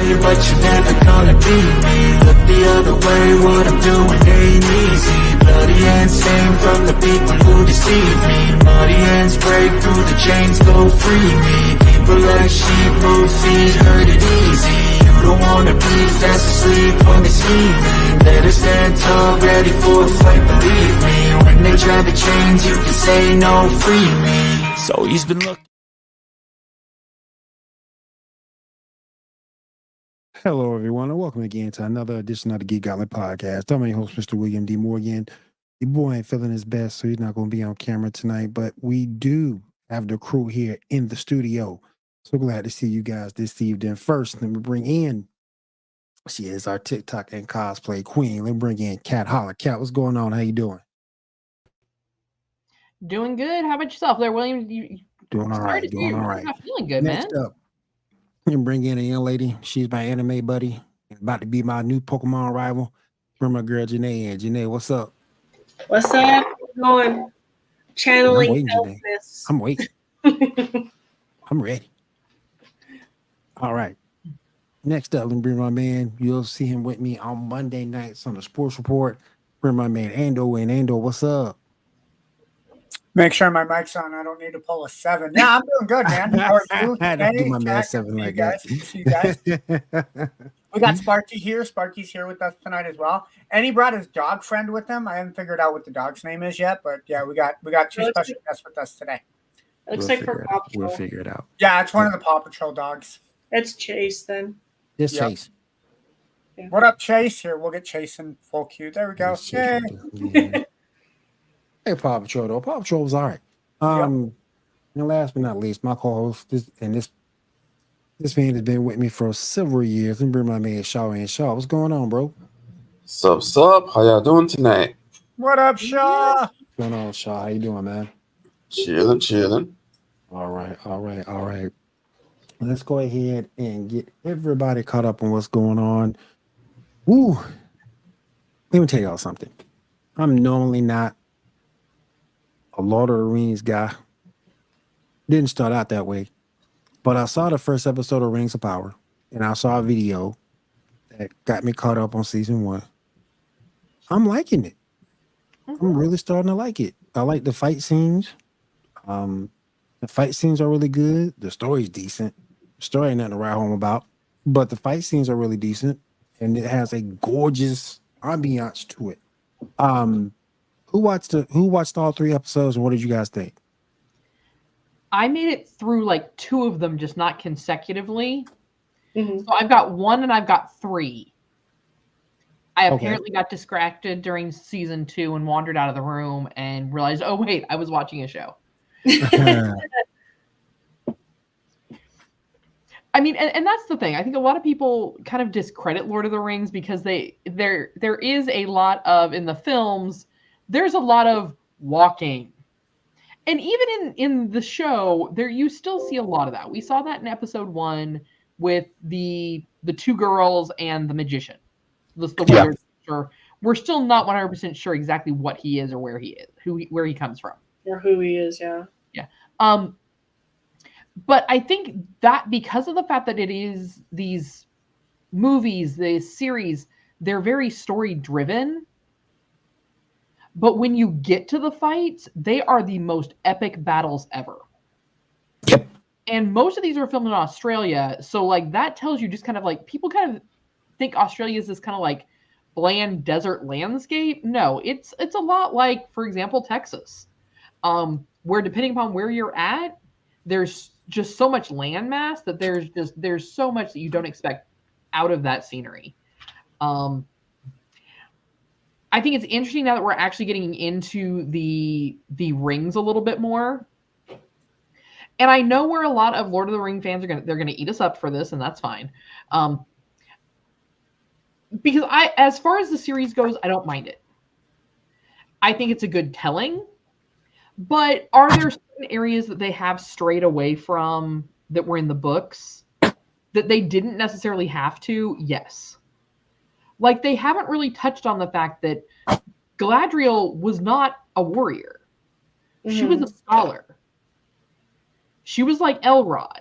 way, but you're never gonna be me. Look the other way, what I'm doing ain't easy. Bloody hands stained from the people who deceive me. Muddy hands break through the chains, go free me. People like sheep move feet, hurt it easy. You don't wanna be fast asleep when they see me. Better stand tall, ready for a fight, believe me. When they try to change, you can say no, free me. So he's been looking. Hello, everyone, and welcome again to another edition of the Geek Gauntlet Podcast. I'm your host, Mr. William D. Morgan. Your boy ain't feeling his best, so he's not going to be on camera tonight, but we do have the crew here in the studio. So glad to see you guys this evening. First, let me bring in, she is our TikTok and cosplay queen. Let me bring in Kat Holler. Kat, what's going on? How you doing? Doing good. How about yourself there, William? Doing all right. Doing all right. Not feeling good, Next man. up, you can bring in a young lady. She's my anime buddy. About to be my new Pokemon rival. Bring my girl Janae in. Janae, what's up? What's up? What's going? Channeling healthness. I'm waiting. I'm ready. All right. Next up, let me bring my man. You'll see him with me on Monday nights on the Sports Report. Bring my man Ando in. Ando, what's up? Make sure my mic's on. I don't need to pull a 7. Yeah, I'm doing good, man. How are you? I don't do my man 7 like that. See you guys. We got Sparky here. Sparky's here with us tonight as well. And he brought his dog friend with him. I haven't figured out what the dog's name is yet, but yeah, we got two special guests with us today. It looks like for Paw Patrol. We'll figure it out. Yeah, it's one of the Paw Patrol dogs. It's Chase then. It's Chase. Yeah. What up, Chase? Here, we'll get Chase in full queue. There we go. Yay. Yeah. Hey, Paw Patrol, though. Paw Patrol was all right. And last but not least, my co-host, this man has been with me for several years. Let me bring my man Shaw in. Shaw, what's going on, bro? Sup? How y'all doing tonight? What up, Shaw? What's going on, Shaw? How you doing, man? Chilling. All right. Let's go ahead and get everybody caught up on what's going on. Woo! Let me tell y'all something. I'm normally not a Lord of the Rings guy. Didn't start out that way. But I saw the first episode of Rings of Power, and I saw a video that got me caught up on season 1. I'm liking it. I'm really starting to like it. I like the fight scenes. The fight scenes are really good. The story's decent. The story ain't nothing to write home about, but the fight scenes are really decent, and it has a gorgeous ambiance to it. Who watched all 3 episodes, and what did you guys think? I made it through like 2 of them, just not consecutively. Mm-hmm. So I've got 1 and I've got 3. I apparently got distracted during season 2 and wandered out of the room and realized, oh wait, I was watching a show. I mean, and that's the thing. I think a lot of people kind of discredit Lord of the Rings because there is a lot of, in the films, there's a lot of walking. And even in the show, you still see a lot of that. We saw that in episode 1 with the 2 girls and the magician. We're still not 100% sure exactly what he is or where he is, where he comes from. Or who he is, yeah. Yeah. But I think that because of the fact that it is these movies, the series, they're very story driven. But when you get to the fights, they are the most epic battles ever. Yep. And most of these are filmed in Australia. So like that tells you just kind of like people kind of think Australia is this kind of like bland desert landscape. No, it's a lot like, for example, Texas. Where depending upon where you're at, there's just so much land mass that there's so much that you don't expect out of that scenery. I think it's interesting now that we're actually getting into the rings a little bit more. And I know where a lot of Lord of the Ring fans they're gonna eat us up for this, and that's fine. Because as far as the series goes, I don't mind it. I think it's a good telling. But are there certain areas that they have strayed away from that were in the books that they didn't necessarily have to? Yes. Like, they haven't really touched on the fact that Galadriel was not a warrior. Mm-hmm. She was a scholar. She was like Elrod.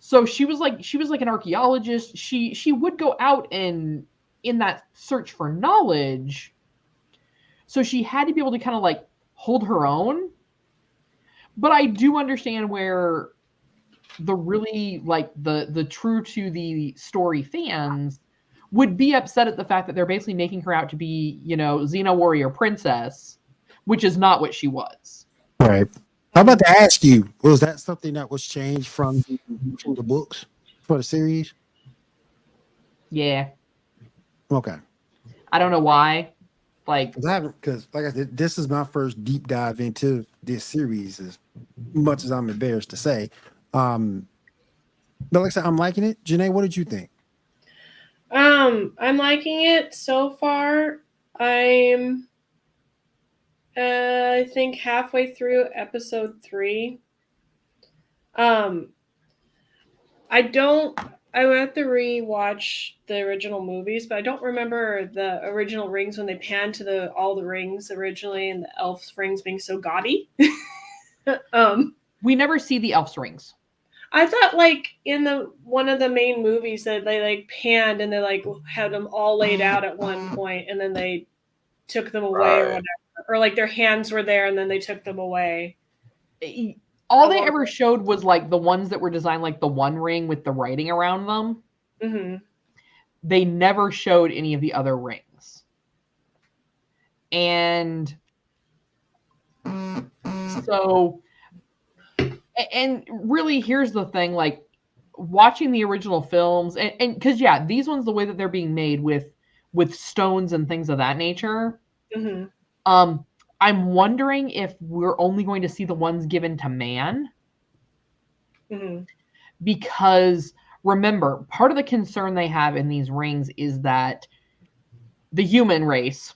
So she was like an archaeologist. She would go out and in that search for knowledge. So she had to be able to kind of like hold her own. But I do understand where the really like the true to the story fans would be upset at the fact that they're basically making her out to be, Xena warrior princess, which is not what she was. Right. I'm about to ask you, was that something that was changed from the books for the series? Yeah. Okay. I don't know why. Because like I said, this is my first deep dive into this series, as much as I'm embarrassed to say. But like I said, I'm liking it. Janae, what did you think? I'm liking it so far. I'm I think halfway through episode 3. I would have to rewatch the original movies, but I don't remember the original rings when they panned to all the rings originally and the elf's rings being so gaudy. We never see the elf's rings. I thought like in one of the main movies that they like panned and they like had them all laid out at one point and then they took them away or whatever. Or like their hands were there and then they took them away. All they ever showed was like the ones that were designed like the One Ring with the writing around them. Mm-hmm. They never showed any of the other rings. And so, and really here's the thing, like watching the original films and because these ones, the way that they're being made with stones and things of that nature. Mm-hmm. I'm wondering if we're only going to see the ones given to man. Mm-hmm. Because remember, part of the concern they have in these rings is that the human race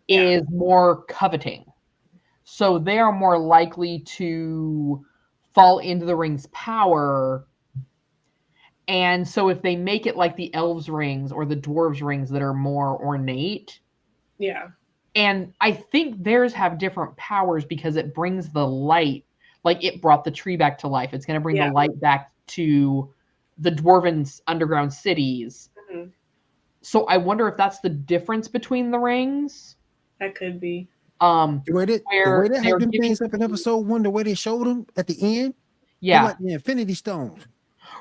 is more coveting. So they are more likely to fall into the ring's power. And so if they make it like the elves' rings or the dwarves' rings that are more ornate. Yeah. And I think theirs have different powers because it brings the light, like it brought the tree back to life. It's going to bring the light back to the dwarven underground cities. Mm-hmm. So I wonder if that's the difference between the rings. That could be. The way they had them things up in episode 1, the way they showed them at the end, like the Infinity Stones,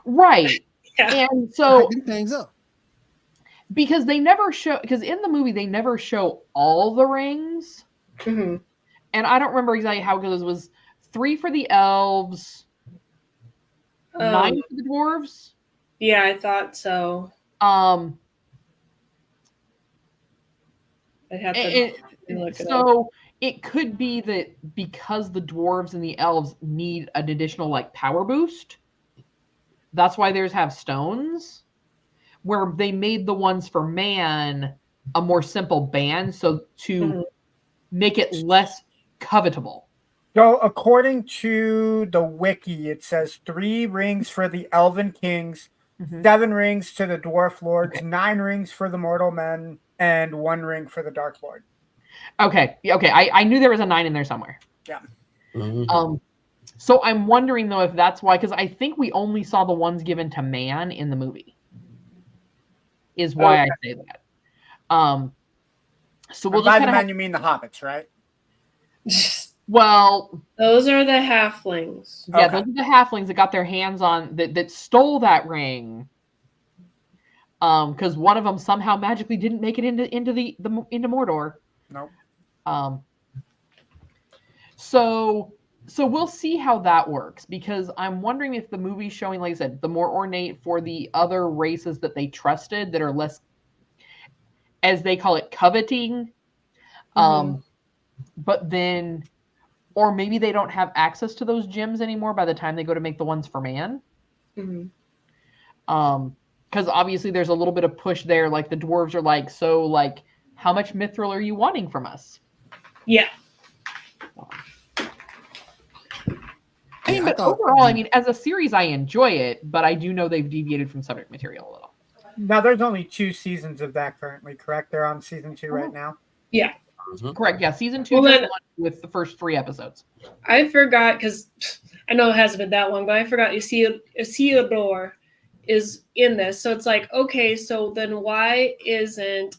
right? And so them things up. Because they never show, because in the movie they never show all the rings. Mm-hmm. And I don't remember exactly how it goes. It was 3 for the elves, 9 for the dwarves. Yeah, I thought so. I'd have to look it up. It could be that because the dwarves and the elves need an additional like power boost, that's why theirs have stones. Where they made the ones for man a more simple band, so to make it less covetable. So according to the wiki, it says 3 rings for the elven kings, 7 rings to the dwarf lords, 9 rings for the mortal men, and 1 ring for the dark lord. Okay. I knew there was a 9 in there somewhere. Yeah. Mm-hmm. So I'm wondering though if that's why, because I think we only saw the ones given to man in the movie. Is why I say that. So we'll by the man, you mean the hobbits, right? Well, those are the halflings. Yeah, those are the halflings that got their hands on that stole that ring. Because one of them somehow magically didn't make it into Mordor. Nope. So we'll see how that works, because I'm wondering if the movie's showing, like I said, the more ornate for the other races that they trusted that are less, as they call it, coveting. But then, or maybe they don't have access to those gems anymore by the time they go to make the ones for man. Because obviously there's a little bit of push there. Like the dwarves are like, so like, how much mithril are you wanting from us? Yeah. But overall, I mean, as a series, I enjoy it, but I do know they've deviated from subject material a little. Now, there's only 2 seasons of that currently, correct? They're on season 2 right now? Yeah. Correct. Yeah, season 2 Well, just then- won with the first 3 episodes. I forgot because I know it hasn't been that long, but I forgot Isildur is in this. So it's like, okay, so then why isn't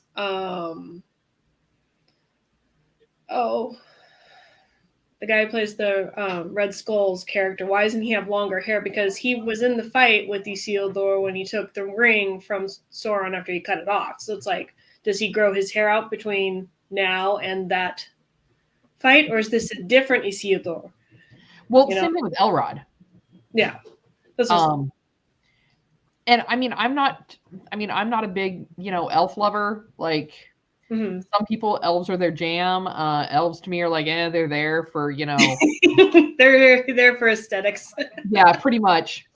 the guy who plays the Red Skull's character, why doesn't he have longer hair? Because he was in the fight with Isildur when he took the ring from Sauron after he cut it off. So it's like, does he grow his hair out between now and that fight, or is this a different Isildur? Well, You know? same thing with Elrod. Yeah. This is, And I mean, I'm not a big, elf lover. Like mhm. some people, elves are their jam. Elves to me are like, they're there for, They're there for aesthetics. yeah, pretty much.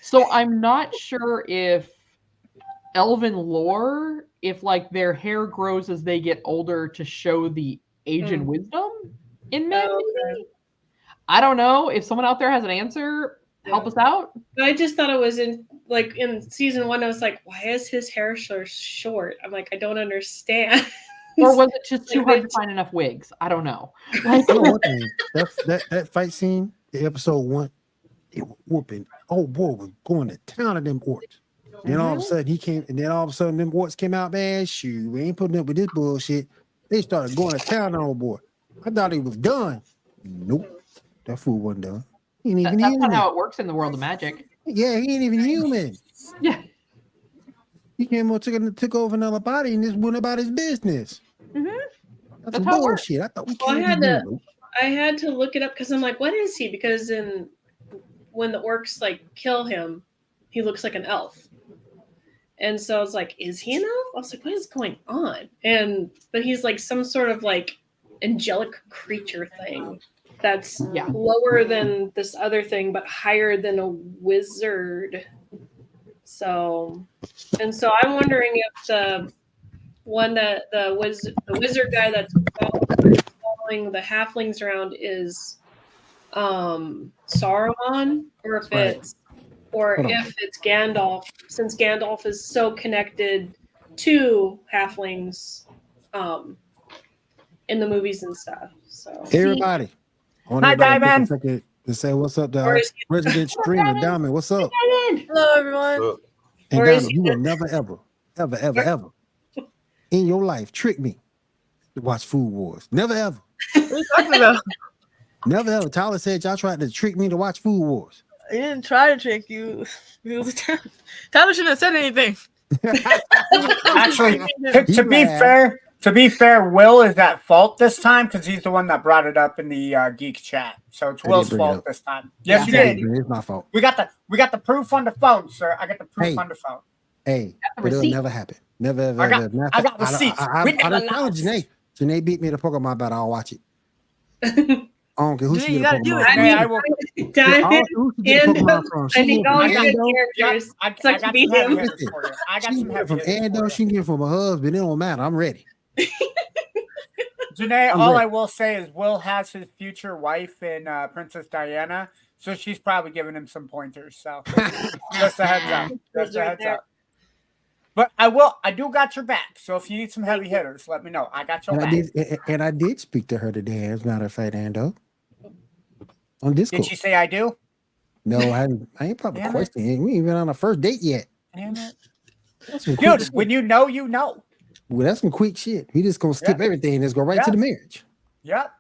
So I'm not sure if elven lore, if like their hair grows as they get older to show the age and wisdom in men. Maybe? I don't know. If someone out there has an answer, help us out. I just thought it was in season 1. I was like, why is his hair so short? I'm like, I don't understand. Or was it just too hard to find enough wigs? I don't know. Like, I know one thing. That fight scene, the episode 1, it was whooping. Oh boy, was going to town of them orcs. Then all of a sudden he came, and then all of a sudden them orcs came out, man. Shoot, we ain't putting up with this bullshit. They started going to town on old boy. I thought he was done. Nope, that fool wasn't done. He ain't even that's human. not how it works in the world of magic. Yeah, he ain't even human. Yeah. He came over, took over another body, and just went about his business. That's some how it works. bullshit. I thought we Well, can't be doing. I had to look it up because I'm like, what is he? Because when the orcs like kill him, he looks like an elf. And so I was like, is he an elf? I was like, what is going on? But he's like some sort of like angelic creature thing that's lower than this other thing, but higher than a wizard. So I'm wondering if the one that the wizard guy that's following the halflings around is Saruman, or if it's Gandalf, since Gandalf is so connected to halflings in the movies and stuff. So Everybody. Hi, Diamond. To say what's up, to resident streamer Diamond. What's up? Hello, everyone. And Or is Diamond, he you will just- never in your life trick me to watch Food Wars. Never ever. What are you talking about? Never ever. Tyler said y'all tried to trick me to watch Food Wars. I didn't try to trick you. Tyler shouldn't have said anything. Actually, to be fair, Will is at fault this time because he's the one that brought it up in the geek chat. So it's I Will's did bring it fault up. this time. Yes, you Yeah, did. it's my fault. We got the proof on the phone, sir. I got the proof Hey. on the phone. Hey, the but it'll receipt. never happen. Never ever. I got- ever. I got receipts. I Written don't follow aloud. Janae. Janae beat me to Pokemon battle. I'll watch it. I don't care who Janae, she you get a gotta do Pokemon it. from. Hey, I will. Diamond Who she get a Pokemon from? She and he get it from all your Ando. characters. I It's like got some beat heavy him. hitters for you. I got She some get it heavy from hitters for Ando. you. She can get it from her husband. It don't matter. I'm ready. Janae, I'm all ready. I will say is Will has his future wife in Princess Diana, so she's probably giving him some pointers. So just a heads up. Just a heads up. But I do got your back. So if you need some heavy hitters, let me know. I got your And back. I did speak to her today. As a matter of fact, Ando. On Discord. Did she say I do? No, I ain't probably Damn it. questioning. We ain't even on a first date yet. Damn it. That's some quick Dude, shit. when you know, you know. Well, that's some quick shit. We just gonna skip everything and just go right to the marriage. Yep.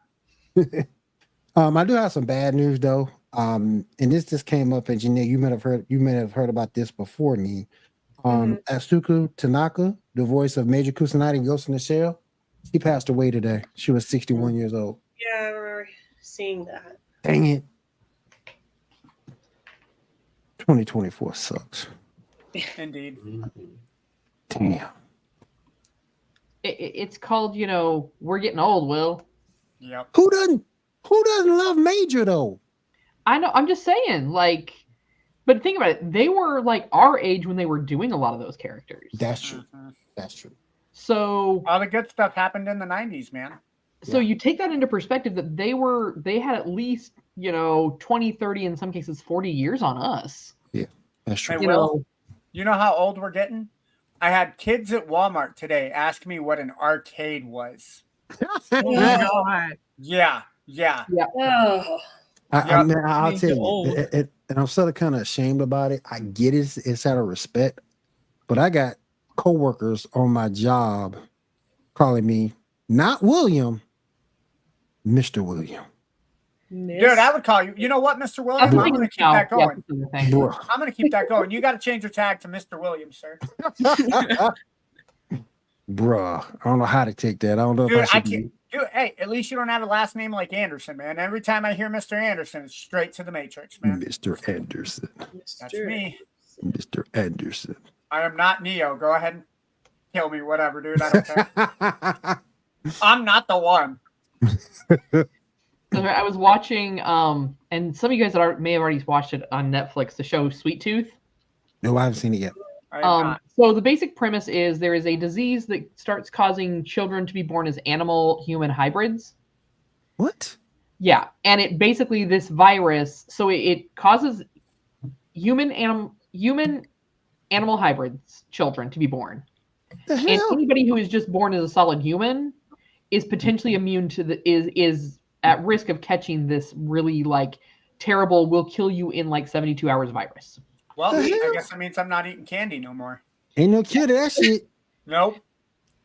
I do have some bad news though. And this just came up, and Janae, you may have heard about this before me. Asuka Tanaka, the voice of Major Kusanagi in Ghost in the Shell, she passed away today. She was 61 years old. Yeah, I remember seeing that. Dang it. 2024 sucks. Indeed. Damn. It's called, we're getting old, Will. Yep. Who doesn't love Major though? I know. I'm just saying, like, but think about it. They were like our age when they were doing a lot of those characters. That's true. That's true. So All the good stuff happened in the 90s, man. So you take that into perspective that they had at least, 20, 30, in some cases 40 years on us. Yeah, that's true. Hey, Will, you know how old we're getting? I had kids at Walmart today ask me what an arcade was. God. Yeah. Oh, I'll Means tell you're you, old. and I'm sort of kind of ashamed about it. I get it; it's out of respect, but I got coworkers on my job calling me not William, Mr. William. Dude, I would call you. You know what, Mr. William? I'm going to keep that going. Bro. I'm going to keep that going. You got to change your tag to Mr. William, sir. Bruh, I don't know how to take that. I don't know Dude, if I I should can't. Dude, hey, at least you don't have a last name like Anderson, man. Every time I hear Mr. Anderson, it's straight to the Matrix, be man. Mr. Anderson. That's me. Mr. Anderson. I am not Neo. Go ahead and kill me, whatever, dude. I don't care. I'm not the one. I was watching, and some of you guys may have already watched it on Netflix, the show Sweet Tooth. No, I haven't seen it yet. So the basic premise is there is a disease that starts causing children to be born as animal-human hybrids. What? Yeah, and it basically this virus, so it causes human animal hybrids children to be born. The And hell? anybody who is just born as a solid human is potentially immune to is at risk of catching this really like terrible will kill you in like 72 hours virus. Well, The I hell? guess that means I'm not eating candy no more. Ain't no kid of that shit. Nope.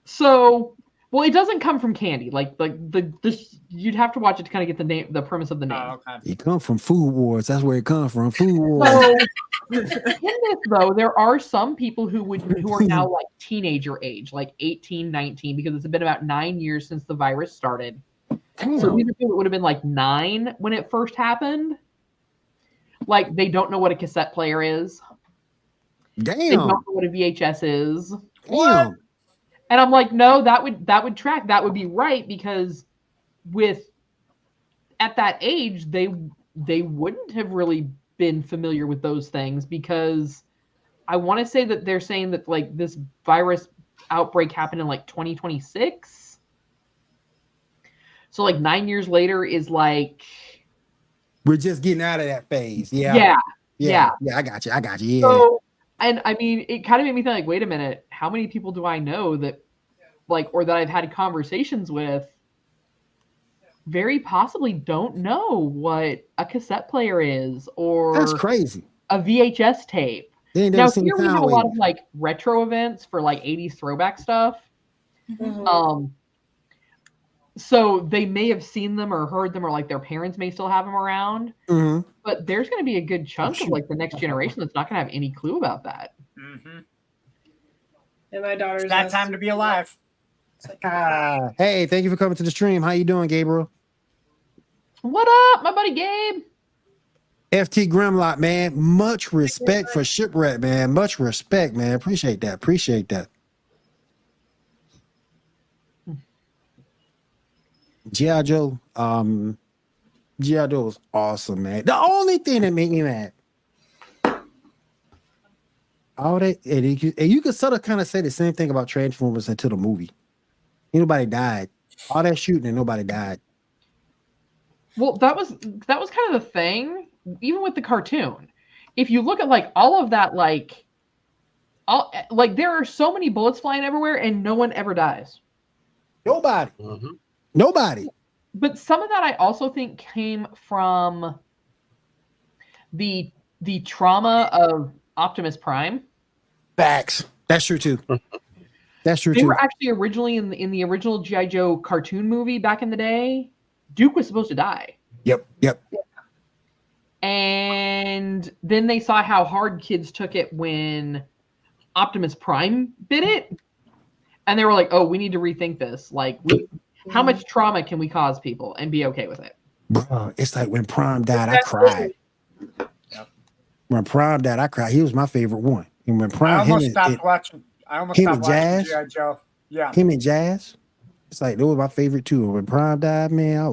So, well, it doesn't come from candy. Like this, you'd have to watch it to kind of get the premise of the name. Oh, okay. It come from Food Wars. That's where it comes from. Food Wars. So, in this though, there are some people who are now like teenager age, like 18, 19, because it's been about 9 years since the virus started. So these are people that would have been like 9 when it first happened. Like they don't know what a cassette player is. They Damn. don't know what a VHS is. Damn. And I'm like, no, that would track. That would be right because at that age, they wouldn't have really been familiar with those things because I want to say that they're saying that like this virus outbreak happened in like 2026. So like 9 years later is like We're just getting out of that phase. yeah. Yeah, I got you. Yeah. So, and I mean, it kind of made me think like, wait a minute, how many people do I know that like, or that I've had conversations with very possibly don't know what a cassette player is or That's crazy. a VHS tape. They ain't Now never seen here we have a Soundwave. lot of like retro events for like 80s throwback stuff. Mhm. So they may have seen them or heard them or like their parents may still have them around. Mhm. But there's going to be a good chunk of shoot. like the next generation that's not going to have any clue about that. Mm-hmm. And my daughter's It's that time to be alive. It's like, Hey, thank you for coming to the stream. How you doing, Gabriel? What up, my buddy Gabe? FT Grimlock, man. Much respect for Shipwreck, man. Much respect, man. Appreciate that. G.I. Joe, G.I. Joe was awesome, man. The only thing that made me mad, all that, and you could sort of kind of say the same thing about Transformers until the movie. Nobody died. All that shooting and nobody died. Well, that was kind of the thing, even with the cartoon. If you look at like all of that, like there are so many bullets flying everywhere and no one ever dies. Nobody. Mm-hmm. Nobody. But some of that I also think came from the trauma of Optimus Prime. Facts. That's true too. That's true They too. were actually originally in the original G.I. Joe cartoon movie back in the day. Duke was supposed to die. Yep. And then they saw how hard kids took it when Optimus Prime bit it. And they were like, oh, we need to rethink this. Like, how much trauma can we cause people and be okay with it? Bro, it's like when Prime died, I cried. When Prime died, I cried. He was my favorite one. And when I Prime, almost stopped watching Jazz? G.I. Joe. Yeah. him and Jazz, it's like they were my favorite too. When Prime died, man,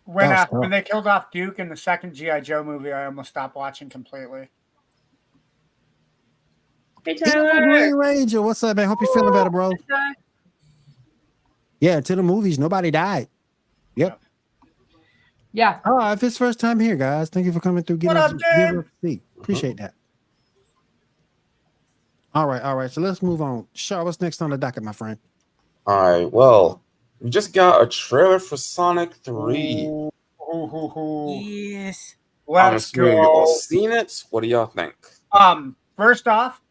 When they killed off Duke in the second G.I. Joe movie, I almost stopped watching completely. hey, Green Tyler. Ranger, what's up, man? Hope you're feeling better, bro. Yeah, until the movies, nobody died. Yep. Yeah. Oh, if it's first time here, guys, thank you for coming through. What up, Dan? Appreciate that. All right. So let's move on. Shaw, what's next on the docket, my friend? All right. Well, we just got a trailer for Sonic 3. Ooh. Yes. I'm Let's assuming you all go. seen it. What do y'all think? First off,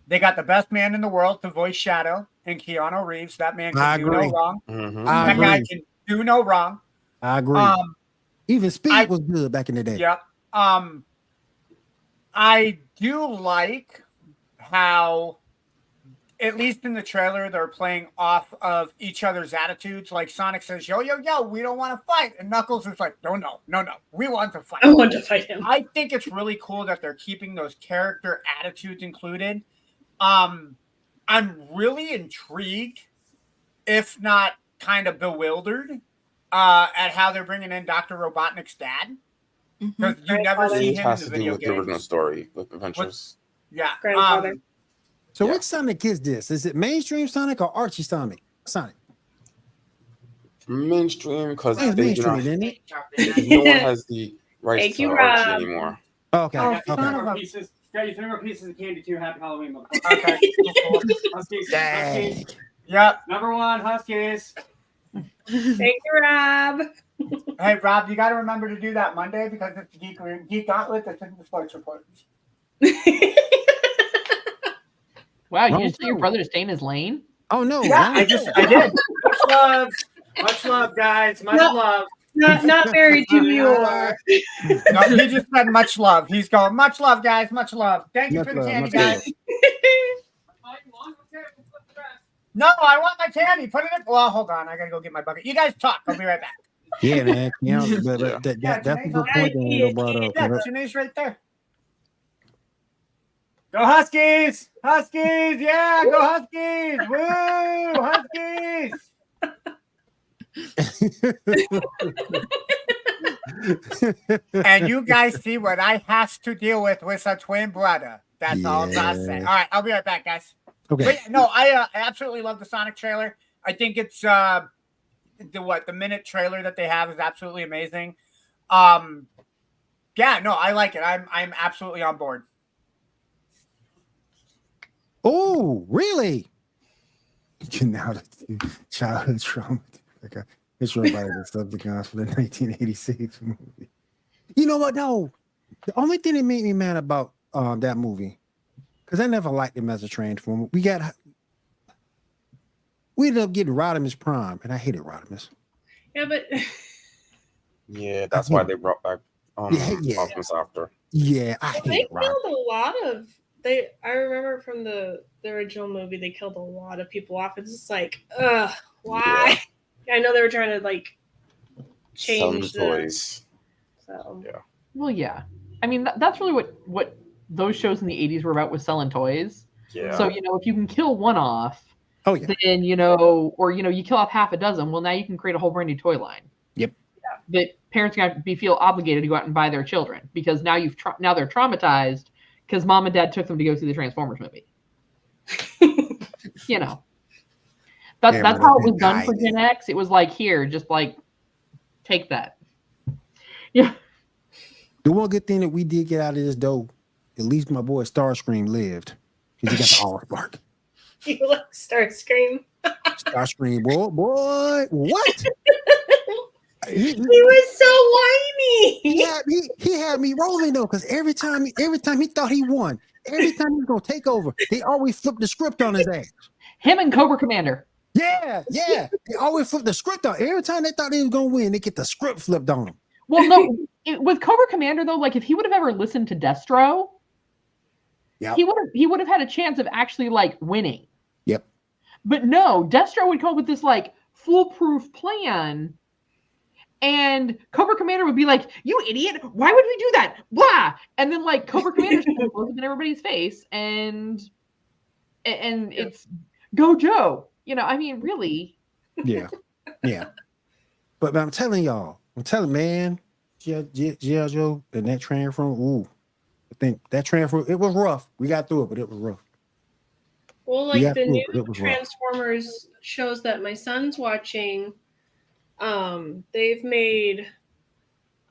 they got the best man in the world to voice Shadow and Keanu Reeves. That man I can do no agree. wrong. Mhm. I That guy agree. can do no wrong. I agree. Even Speed was good back in the day. Yep. I do like how, at least in the trailer, they're playing off of each other's attitudes. Like Sonic says, yo, we don't want to fight. And Knuckles is like, no, we want to fight. I want to fight him. I think it's really cool that they're keeping those character attitudes included. I'm really intrigued, if not kind of bewildered, at how they're bringing in Dr. Robotnik's dad. Because you never see It him in has the to do video with the original games. story, with Adventures. Yeah. Grandfather. So Yeah. which Sonic is this? Is it mainstream Sonic or Archie Sonic? Mainstream, because It's mainstream, isn't it? no one has the rights Thank to you, Archie Rob. anymore. Okay. Oh, Okay. son of a- Got your 3 more pieces of candy too. Happy Halloween, motherfucker. Okay. Cool. Huskies. Dang. Huskies. Yep. Number 1, Huskies. Thank you, Rob. Hey, Rob, you got to remember to do that Monday because it's Geek Gauntlet that's in the sports report. Wow, you Wrong just tell your show. brother to stay in his lane? Oh no. Yeah, I did. Much love, guys. Much No. love. Not married to you. No, he just said much love. He's going, much love, guys. Much love. Thank you Much for the love, candy, much guys. No, I want my candy. Put it in. Well, hold on. I got to go get my bucket. You guys talk. I'll be right back. Yeah, man. Yeah, but Yeah, that's a Janae's good on- point that Randall brought up. Yeah, Janae's right there. Go Huskies! Huskies! Yeah, go Huskies! Woo! Huskies! And you guys see what I has to deal with a twin brother. That's all I'm gonna say. All right, I'll be right back, guys. Okay. But no, I absolutely love the Sonic trailer. I think it's the minute trailer that they have is absolutely amazing. Yeah, no, I like it. I'm absolutely on board. Oh, really? Now the childhood trauma. Okay. It's right by the subject for the 1986 movie. You know what? No, the only thing that made me mad about that movie, because I never liked him as a Transformer. We ended up getting Rodimus Prime, and I hated Rodimus. Yeah, but Yeah, that's why they brought back Yeah. Optimus after. Yeah, I they hated killed Rodimus. a lot of I remember from the original movie they killed a lot of people off. It's just like, why? I know they were trying to like change Some toys. So Yeah. Well, yeah. I mean, that's really what those shows in the 80s were about, was selling toys. Yeah. So, if you can kill one off, Oh yeah. then, or, you kill off half a dozen, well, now you can create a whole brand new toy line. Yep. That parents are going to feel obligated to go out and buy their children, because now now they're traumatized because mom and dad took them to go see the Transformers movie. That's how it was done for Gen X. It was like, here, just like, take that. Yeah. The one good thing that we did get out of this, though, at least my boy Starscream lived. Because he got the all spark. You like Starscream. Starscream, boy, what? He was so whiny. He had me rolling though, because every time he thought he won, every time he was gonna take over, they always flipped the script on his ass. Him and Cobra Commander. Yeah. They always flipped the script on. Every time they thought he was gonna win, they get the script flipped on him. Well, no, with Cobra Commander though, like if he would have ever listened to Destro, Yep. he would have had a chance of actually like winning. Yep. But no, Destro would come up with this like foolproof plan, and Cobra Commander would be like, "You idiot! Why would we do that? Blah!" And then like Cobra Commander blows up in everybody's face, and it's go Joe. I mean, really. Yeah. But I'm telling y'all, man, G.I. Joe and that Transformer, ooh, I think that Transformer, it was rough. We got through it, but it was rough. Well, like Yeah, the it new was rough. Transformers shows that my son's watching, they've made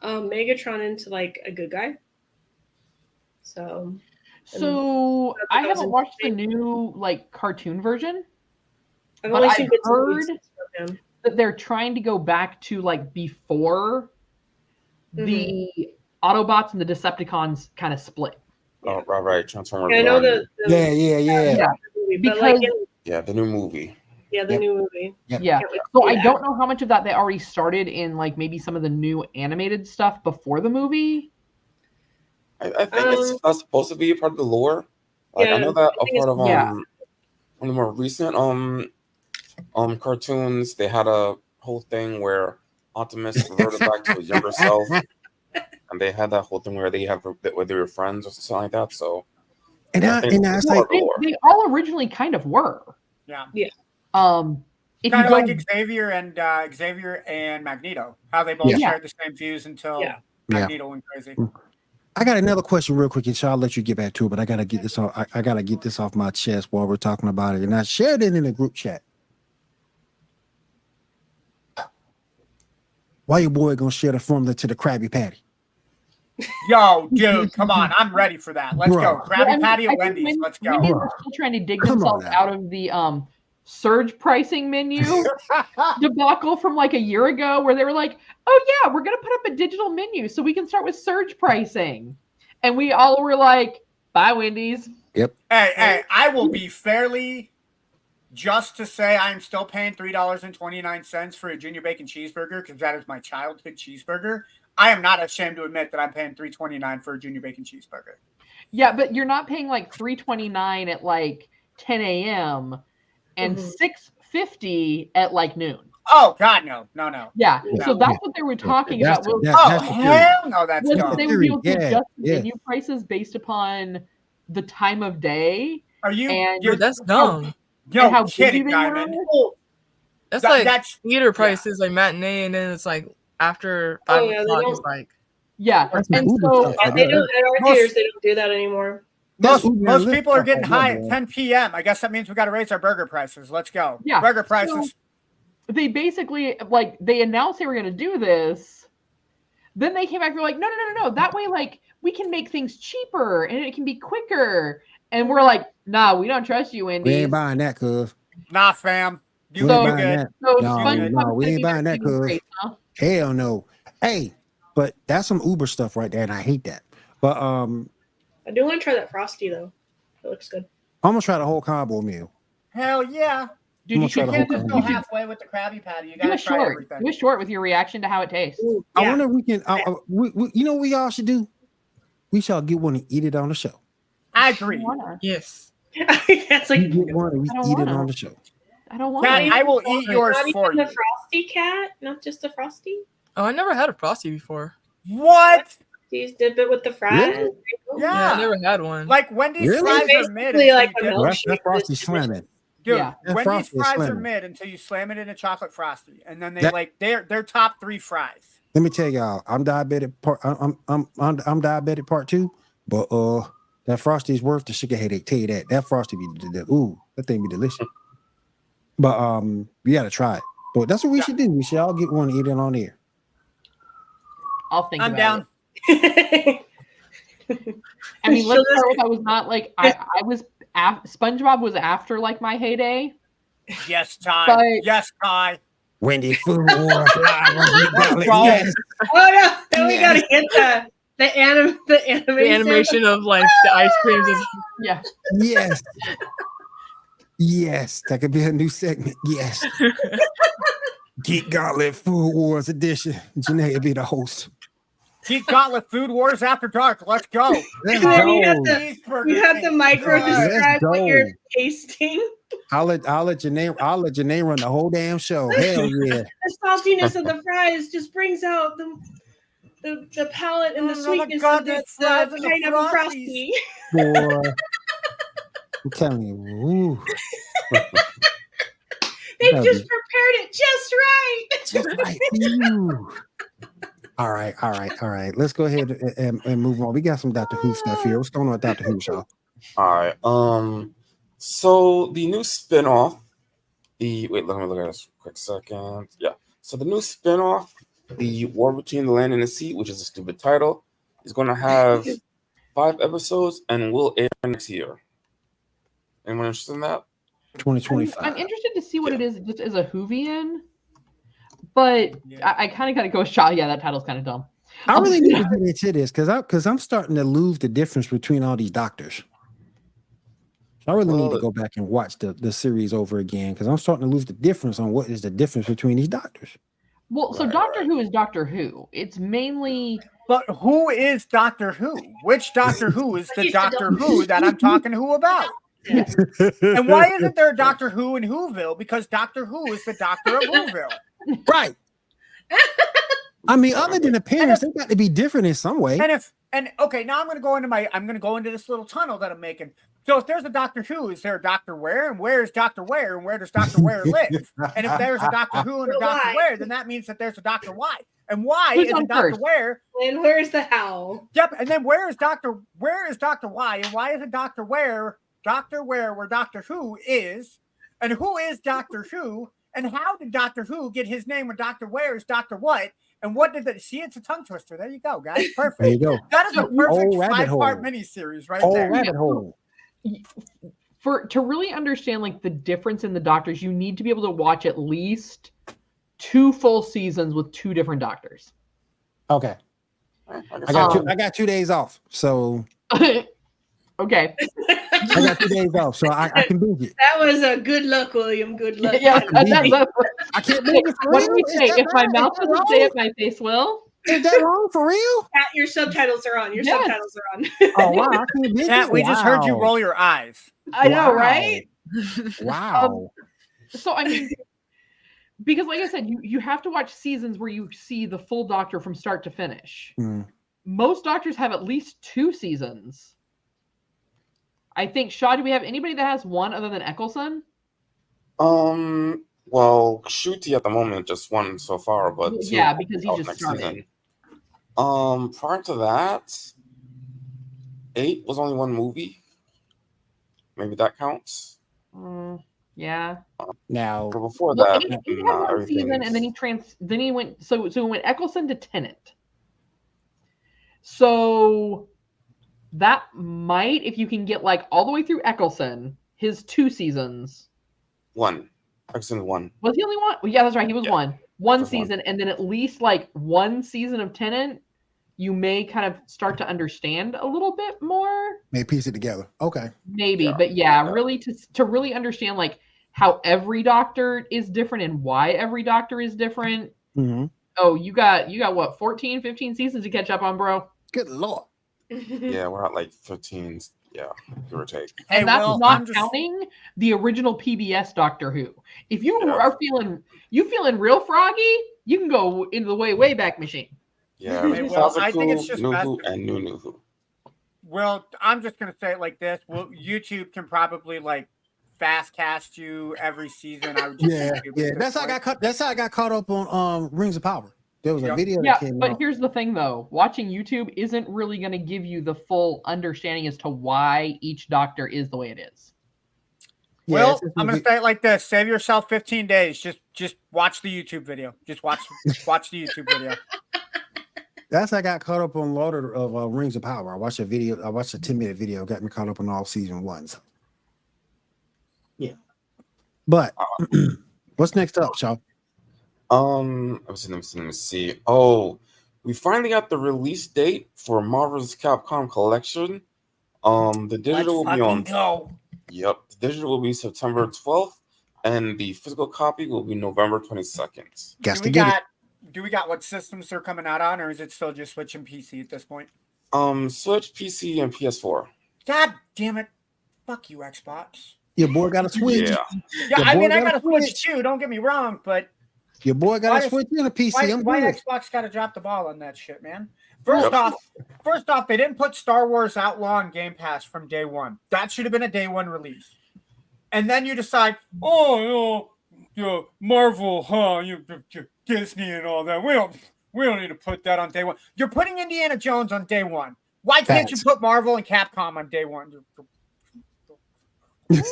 Megatron into like a good guy. So So I haven't 2000. watched the new like cartoon version, I've but only I've seen bits and heard pieces of him. that they're trying to go back to like before the Autobots and the Decepticons kind of split. Oh, right. Transformers. Yeah, I know 1. the Yeah. movie, but like Because Yeah, the new movie. the Yep. new movie. Yep. yeah. Can't wait to So see I that. don't know how much of that they already started in like maybe some of the new animated stuff before the movie. I think it's supposed to be a part of the lore. Like Yeah, I know that I a think part of yeah. one of the more recent cartoons, they had a whole thing where Optimus reverted back to his younger self, and they had that whole thing where they were friends or something like that. So And I I think and it's I was more like, of the lore. They all originally kind of were. Yeah. If Kind you of go, like Xavier and Magneto, how they both Yeah. shared the same views until Yeah. Magneto went crazy. I got another question real quick, and so I'll let you get back to it, but I gotta get this off. I gotta get this off my chest while we're talking about it. And I shared it in the group chat. Why your boy gonna share the formula to the Krabby Patty? Yo, dude, come on. I'm ready for that. Let's Bro. go. Krabby Patty I at think Wendy's. Let's go. Wendy's Bro. are still trying to dig Come on themselves now. out of the surge pricing menu debacle from like a year ago, where they were like, "Oh yeah, we're gonna put up a digital menu so we can start with surge pricing," and we all were like, "Bye, Wendy's." Hey, I will be fairly just to say I am still paying $3.29 for a junior bacon cheeseburger because that is my childhood cheeseburger. I am not ashamed to admit that I'm paying $3.29 for a junior bacon cheeseburger. Yeah, but you're not paying like $3.29 at like 10 a.m. and $6.50 at like noon. Oh God, no. Yeah, Yeah. so that's what they were talking That's about. the- Was Oh that's the theory. hell no, that's was dumb. that they would be able to Yeah, adjust yeah. menu prices based upon the time of day Are you? and You're Dude, that's dumb. no and how busy kidding, they Diamond. were. That's That- like that's theater prices, like matinee, and then it's like after Oh, 5 yeah, they o'clock. don't- It's like Yeah, That's some and Uber so stuff right They there. don't at our Most- theaters. They don't do that anymore. That's most Uber and Lyft people are stuff getting right there, high bro. at 10 p.m. I guess that means we got to raise our burger prices. Let's go. Yeah, Burger so- prices. they basically like they announced they were going to do this. Then they came back and were like, no. That way, like we can make things cheaper and it can be quicker. And we're like, nah, we don't trust you, We Wendy's. ain't buying that, cuz. Nah, fam. You We ain't So- you buying good. that. So No, SpongeBob we said ain't he buying that, was cuz. great, huh? Hell no. Hey, but that's some Uber stuff right there, and I hate that. But I do want to try that Frosty though. It looks good. I'm gonna try the whole combo meal. Hell yeah. Dude, I'm you gonna try should the You can't whole just combo. go halfway with the Krabby Patty. You do got a to try short. everything. Do a short with your reaction to how it tastes. Ooh, I yeah. wonder if we can. You know what we all should do? We shall get one and eat it on the show. I I agree. don't wanna. yes. It's like We get one and we I don't eat it wanna. on the show. I don't want Cat, it. I will eat yours not for even you. the Frosty cat, not just the Frosty. Oh, I never had a Frosty before. What? You just dip it with the fries. Really? Yeah, Yeah. I never had one. Like Wendy's Really? fries It's are mid. basically until like you a dip- Well, that's milkshake. Frosty slamming. Dude, Yeah. That Wendy's Frosty is fries are slamming. mid until you slam it in a chocolate Frosty, and then they That- like they're top 3 fries. Let me tell y'all, I'm diabetic part. I'm diabetic part 2, but that Frosty is worth the sugar headache. Tell you that Frosty be that thing be delicious. But you gotta try it. But that's what we should do. We should all get one and eat it on air. I'll think I'm about down. it. I mean, So let's this- start with I was not like I was SpongeBob was after like my heyday. Yes, Ty. But- Yes, Ty. Wendy Food Wars live on Geek Gauntlet. Bro. Yes. Oh no! Then we Yes. gotta get the animation. the animation of like the ice creams is Yeah. Yes. Yes. That could be a new segment. Yes. Geek Gauntlet Food Wars edition. Janae will be the host. Geek Gauntlet Food Wars After Dark. Let's go. Let's And then you go. have to- Cheeseburger You have to king. micro Let's describe what go. you're tasting. I'll let Janae run the whole damn show. Hell yeah. The saltiness of the fries just brings out the palate and the Oh, sweetness God, of the these fries and the pineapple Frosties. Frosty. Boy. I'm telling you. Ooh. They That'd just be- prepared it just right. Just like you. All right. Let's go ahead and move on. We got some Doctor Who stuff here. What's going on with Doctor Who, y'all? All right. So the new spinoff, let me look at this quick second. Yeah. So the new spinoff, the War Between the Land and the Sea, which is a stupid title, is going to have 5 episodes and will air next year. Anyone interested in that? 2025. I'm interested to see what it is just as a Whovian, but I kind of got to go with Shaw. Yeah, that title's kind of dumb. I really need to get into this because I'm starting to lose the difference between all these doctors. I really need to go back and watch the series over again because I'm starting to lose the difference on what is the difference between these doctors. Well, so Doctor Who is Doctor Who. It's mainly. But who is Doctor Who? Which Doctor Who is the Doctor Who that I'm talking who about? Yes. And why isn't there a Doctor Who in Whoville? Because Doctor Who is the Doctor of Whoville. Right. I mean, other than appearance, they got to be different in some way. Okay, now I'm gonna go into this little tunnel that I'm making. So if there's a Doctor Who, is there a Doctor Where? And where is Doctor Where? And where does Doctor Where live? And if there's a Doctor Who and a Doctor Where, then that means that there's a Doctor Why. And why is a Doctor Where? And where's the how? Yep. And then where is Doctor Why? And why is a Doctor Where where Doctor Who is? And who is Doctor Who? And how did Doctor Who get his name when Doctor Where is Doctor What? And what did they see? It's a tongue twister. There you go, guys. Perfect. There you go. That is a perfect Old rabbit 5-part hole. miniseries right Old there. rabbit hole. To really understand like the difference in the doctors, you need to be able to watch at least 2 full seasons with 2 different doctors. Okay. I got 2 days off, so Okay. I got 2 days off, so I can binge it. That was a good luck, William. Good luck. Yeah, I can't binge it for what real. do we say? Is that If my right? mouth Is that doesn't wrong? say it, my face will. Is that wrong for real? Pat, your subtitles are on. Your Yes. subtitles are on. Oh wow! I can't binge Pat, it. we just heard you Wow. roll your eyes. I know, Wow. right? Wow. So I mean, because like I said, you have to watch seasons where you see the full Doctor from start to finish. Mm. Most Doctors have at least 2 seasons. I think, Shaw, do we have anybody that has 1 other than Eccleston? Well, Shooty at the moment just 1 so far, but 2 Yeah, because he out just next started. season. Prior to that, 8 was only 1 movie. Maybe that counts. Yeah. Now, But before Well, that, he had nah, 1 season, and then everything's- then he went. So he went Eccleston to Tennant. So that might, if you can get like all the way through Eccleston, his 2 seasons. 1. Excellent 1. Was he only 1? Well, yeah, that's right. He was Yeah. 1 Just 1. season, and then at least like 1 season of Tennant, you may kind of start to understand a little bit more. may piece it together. Okay. Maybe, Yeah. but yeah, Yeah. really to really understand like how every Doctor is different and why every Doctor is different. Mm-hmm. Oh, you got what, 14, 15 seasons to catch up on, bro? Good lord. Yeah, we're at like 15. Yeah, give or take. Hey, And that's Will, not I'm just- counting the original PBS Doctor Who. If you Yeah. are feeling real froggy, you can go into the way back machine. Yeah, Hey, with Will, I Classic think it's Who, just New best- Who, and New Who. Well, I'm just gonna say it like this. Well, YouTube can probably like fast cast you every season. I would just Yeah, YouTube yeah. at this That's how I point. got caught. That's how I got caught up on Rings of Power. There was a Yeah. video Yeah, that came but out. here's the thing though. Watching YouTube isn't really going to give you the full understanding as to why each Doctor is the way it is. Yeah, Well, it's just I'm gonna say it like this: save yourself 15 days. Just watch the YouTube video. Just watch the YouTube video. That's how I got caught up on Lord of Rings of Power. I watched a 10-minute video, got me caught up on all season 1. So. Yeah. But what's next up, Shaw? Let me see. Oh, we finally got the release date for Marvel's Capcom Collection. The digital will be on. Go. Yep, the digital will be September 12th, and the physical copy will be November 22nd. Got Do to we get got? Do we got what systems they're coming out on, or is it still just Switch and PC at this point? Switch, PC, and PS4. God damn it! Fuck you, Xbox. it. Your boy got a Switch. Yeah, Yeah, Your I boy mean, I got a got a Switch Switch. too. Don't get me wrong, but Your boy got Why a is- Switch and a PC. why I'm why good. Xbox got to drop the ball on that shit, man? First Yep. off, they didn't put Star Wars Outlaw on Game Pass from day one. That should have been a day one release. And then you decide, Marvel, huh? You Disney and all that. We don't need to put that on day one. You're putting Indiana Jones on day one. Why can't you Facts. put Marvel and Capcom on day one? Phil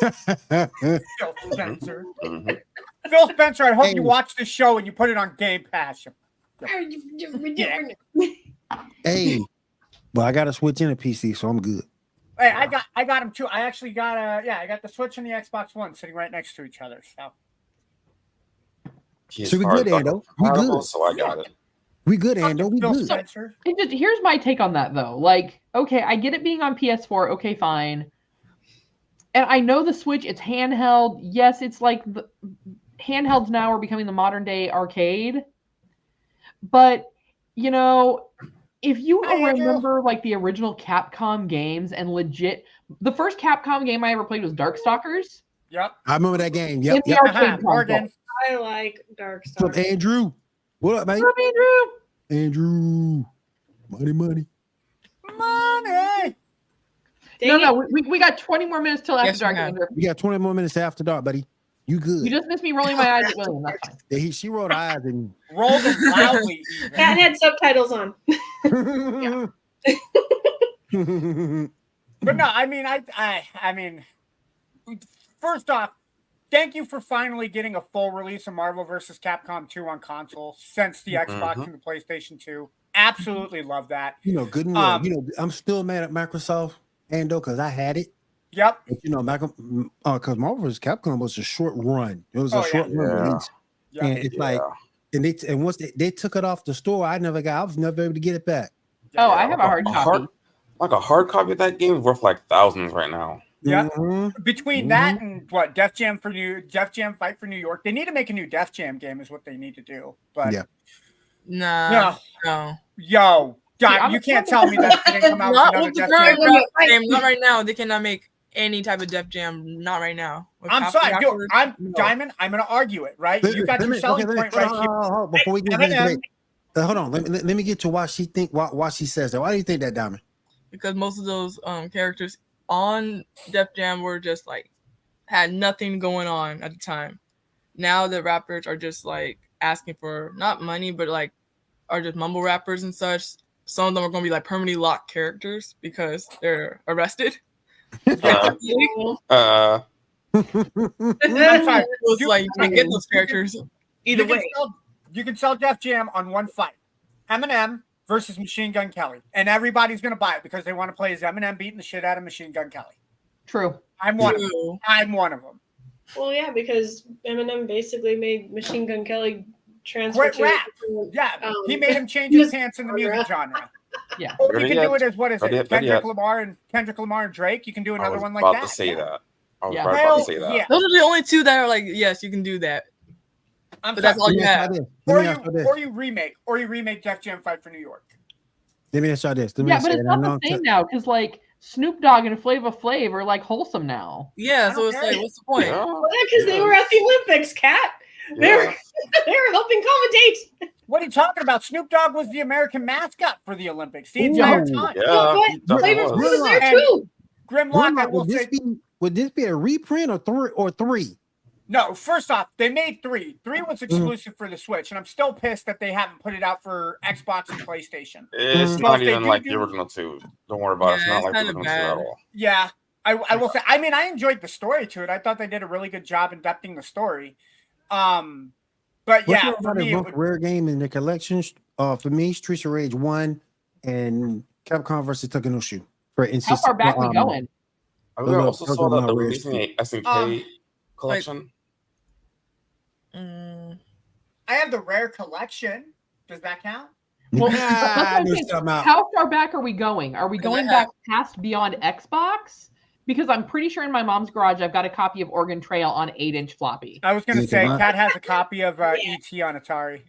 Spencer. Mhm. Phil Spencer, I hope Hey. you watch this show and you put it on Game Pass. Hey, But I got a Switch and a PC, so I'm good. Hey, I got them too. I actually got I got the Switch and the Xbox One sitting right next to each other. So So we good, Ando. We good. So I got it. We good, Ando. We Phil good. Spencer. Here's my take on that, though. Like, okay, I get it being on PS4. Okay, fine. And I know the Switch, it's handheld. Yes, it's like the handhelds now are becoming the modern day arcade. But, you know, if you remember like the original Capcom games and legit, the first Capcom game I ever played was Darkstalkers. Yep. I remember that game. In Yep. the Yep. arcade console. Morgan. I like Dark What's Star. up, Andrew? What up, man? What up, Andrew? Andrew. Money. Money. No, we got 20 more minutes till after Yes, we dark. have. Andrew. We got 20 more minutes after dark, buddy. You good? You just missed me rolling my eyes at William. That's fine. Yeah, she rolled her eyes and Roll them loudly. Cat had subtitles on. But no, I mean, I mean, first off, thank you for finally getting a full release of Marvel vs. Capcom 2 on console since the Xbox and the PlayStation 2. Absolutely love that. good and well. I'm still mad at Microsoft, Ando, because I had it. Yep. But, because Marvel vs. Capcom was a short run. It was a Oh, yeah. short run release. Yep. And it's like, and once they took it off the store, I was never able to get it back. Oh, I have a hard copy. Like a hard copy of that game is worth like thousands right now. Yeah. Mhm. Between that and what Def Jam Fight for New York, they need to make a new Def Jam game is what they need to do. But Yeah. No. yo, Don, you can't tell me that they didn't come out with Not another with the Def current Jam. rap game. Not right now. They cannot make any type of Def Jam. Not right now. With I'm half sorry, the dude. rappers, Diamond. I'm going to argue it, right? You got your selling point right here. Hold on, before we get Eminem. into it, hold on. Let me get to why she says that. Why do you think that, Diamond? because most of those characters on Def Jam were just like had nothing going on at the time. Now the rappers are just like asking for not money, but like are just mumble rappers and such. Some of them are going to be like permanently locked characters because they're arrested. I'm sorry. It's like you can't get those characters either way. You can sell Def Jam on one fight. Eminem versus Machine Gun Kelly. And everybody's going to buy it because they want to play as Eminem beating the shit out of Machine Gun Kelly. True. I'm one of them. I'm one of them. Well, yeah, because Eminem basically made Machine Gun Kelly transfer Great rap. Yeah, he made him change his pants in the music genre. Yeah. Or you can do it as, what is Better it? yet. Kendrick Lamar and Drake. You can do I another was one like about that. to say that. I was Yeah. right about to say that. Yeah. Those are the only two that are like, yes, you can do that. I'm But that's all you have. Or you remake Def Jam Fight for New York. Let me ask y'all this. Yeah, but it's not the same now because like Snoop Dogg and Flava Flav are like wholesome now. Yeah, so it's like, what's the point? Yeah. Well, because they were at the Olympics, Kat. They were helping commentate. What are you talking about? Snoop Dogg was the American mascot for the Olympics the entire time. Yeah, But he definitely Flavor Flav was. was there And too. Grimlock, I will say. Would this be a reprint or three? No, first off, they made 3. 3 was exclusive for the Switch, and I'm still pissed that they haven't put it out for Xbox and PlayStation. It's So not if they even do like do- the original 2. Don't worry about it. It's Yeah, not it's like the kinda original 2 bad. at all. Yeah, I will say. I mean, I enjoyed the story to it. I thought they did a really good job adapting the story. But What's yeah, your for me, most rare game in the collection? For me, Streets of Rage 1 and Capcom versus Takenoshu. For How instance, far back we going? I Those are- also those saw are that my they're rare releasing a SNK collection. I have the rare collection. Does that count? Well, Nah, that's what I'm there's saying. something out. How far back are we going? Are we going Yeah. back past beyond Xbox? Because I'm pretty sure in my mom's garage I've got a copy of Oregon Trail on 8-inch floppy. I was going to Yeah, say, come on. Kat has a copy of ET on Atari.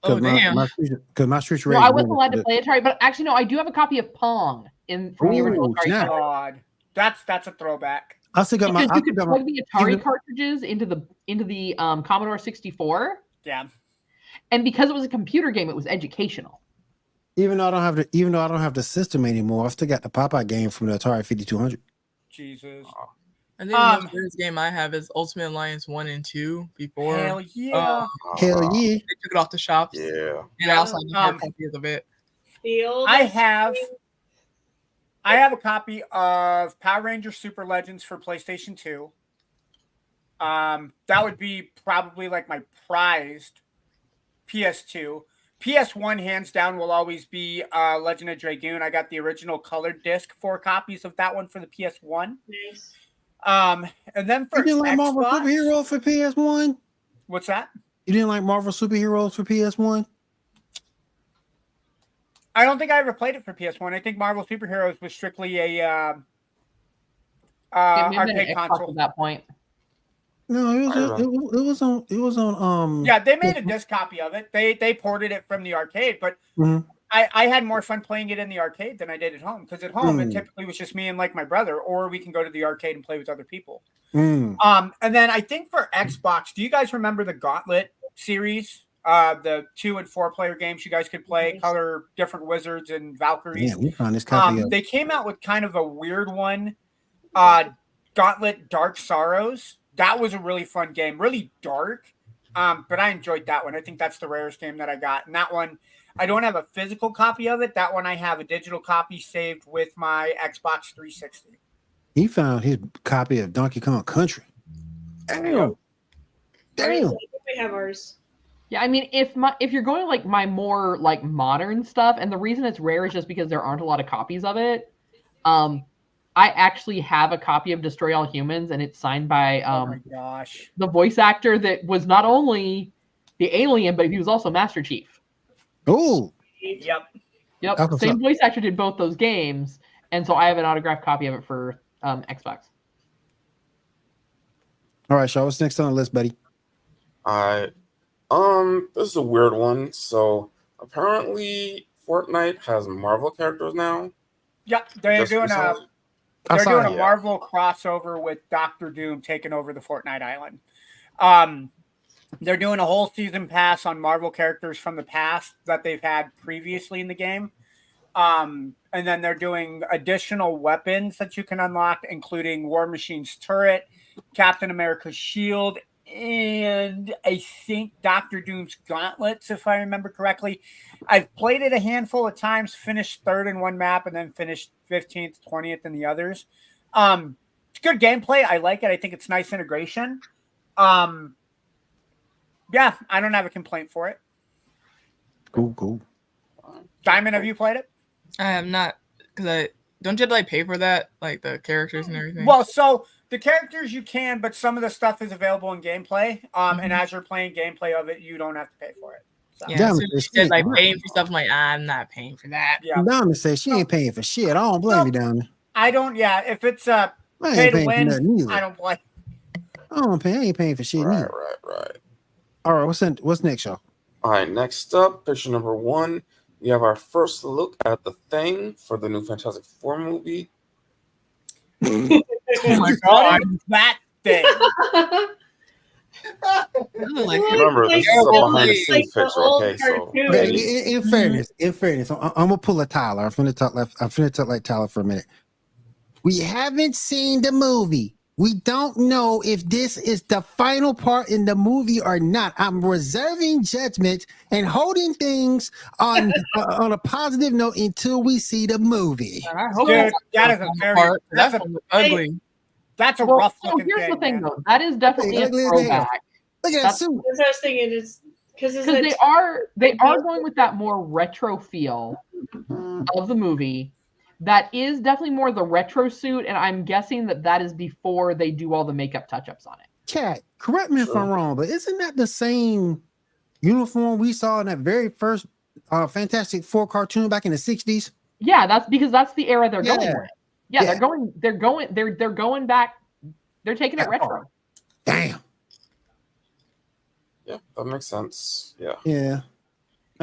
Oh, damn. Because my Streets of No, Rage. I wasn't allowed to play Atari, but actually no, I do have a copy of Pong from the original Ooh, Atari. snap. God, that's a throwback. I still got my. Because I you still could got my plug the Atari even- cartridges into the Commodore 64, Yeah. and because it was a computer game, it was educational. even though I don't have the system anymore, I still got the Popeye game from the Atari 5200. Jesus. I think the most rarest game I have is Ultimate Alliance 1 and 2 before Hell yeah. Hell yeah! they took it off the shops. Yeah. And I also have the hard copies of it. The old I have a copy of Power Rangers Super Legends for PlayStation 2. That would be probably like my prized PS2. PS1 hands down will always be Legend of Dragoon. I got the original colored disc, 4 copies of that one for the PS1. Nice. And then for You didn't like Marvel Xbox, Superheroes for PS1? what's that? You didn't like Marvel Superheroes for PS1? I don't think I ever played it for PS1. I think Marvel Superheroes was strictly a It may have been arcade an Xbox console. at that point. No, it was on Yeah, they made a disc copy of it. They ported it from the arcade, but Mhm. I had more fun playing it in the arcade than I did at home, because at home it typically was just me and like my brother, or we can go to the arcade and play with other people. And then I think for Xbox, do you guys remember the Gauntlet series? The 2 and 4 player games you guys could play, color different wizards and Valkyries. Yeah, we found this copy of They came out with kind of a weird one, Gauntlet Dark Sorrows. That was a really fun game, really dark, but I enjoyed that one. I think that's the rarest game that I got. And that one, I don't have a physical copy of it. That one I have a digital copy saved with my Xbox 360. He found his copy of Donkey Kong Country. Damn. Damn. We have ours. Yeah, I mean, if you're going like my more like modern stuff, and the reason it's rare is just because there aren't a lot of copies of it. I actually have a copy of Destroy All Humans, and it's signed by Oh my gosh. the voice actor that was not only the alien, but he was also Master Chief. Oh, Yep. Yep, That's what's same up. voice actor did both those games, and so I have an autographed copy of it for Xbox. all right, Shaw. What's next on the list, buddy? I this is a weird one. So apparently Fortnite has Marvel characters now. Yep. They're Just doing recently. they're doing a Yeah. Marvel crossover with Doctor Doom taking over the Fortnite island. They're doing a whole season pass on Marvel characters from the past that they've had previously in the game. And then they're doing additional weapons that you can unlock, including War Machine's turret, Captain America's shield, and I think Doctor Doom's gauntlets, if I remember correctly. I've played it a handful of times, finished 3rd in one map, and then finished 15th, 20th in the others. It's good gameplay. I like it. I think it's nice integration. Yeah, I don't have a complaint for it. Cool. Diamond, have you played it? I have not, because don't you have to like pay for that, like the characters and everything? Well, so the characters you can, but some of the stuff is available in gameplay. And as you're playing gameplay of it, you don't have to pay for it. So, yeah, Damn, so it's you said like cheap. paying for stuff. I'm like, I'm not paying for that. yeah. Diamond says she ain't paying for shit. I don't blame you, Diamond. I don't. Yeah, if it's I pay ain't to paying for win, nothing either. I don't blame. I ain't paying for shit Right, either. right. All right, what's next, Shaw? All right, next up, picture number 1. We have our first look at the Thing for the new Fantastic Four movie. Oh my god, that thing. Like, Remember, this is a terrible behind the movie. scenes Like the picture, old okay? So cartoon. Okay, in fairness, I'm gonna pull a Tyler. I'm finna talk like Tyler for a minute. We haven't seen the movie. We don't know if this is the final part in the movie or not. I'm reserving judgment and holding things on a positive note until we see the movie. And I hope Dude, it's- that is a very That's that's a ugly. that's a well, rough so looking here's thing. the thing, Man. though. That is definitely a Ugly as hell. throwback Look at that That's- suit. That's what I was thinking. Is because because they are going with that more retro feel of the movie. That is definitely more the retro suit, and I'm guessing that is before they do all the makeup touch-ups on it. Cat, correct me if I'm Sure. wrong, but isn't that the same uniform we saw in that very first Fantastic Four cartoon back in the 60s? Yeah, that's because that's the era they're going Yeah. with. Yeah, Yeah. they're going back. They're taking it retro. Damn. yeah, that makes sense. Yeah. Yeah. All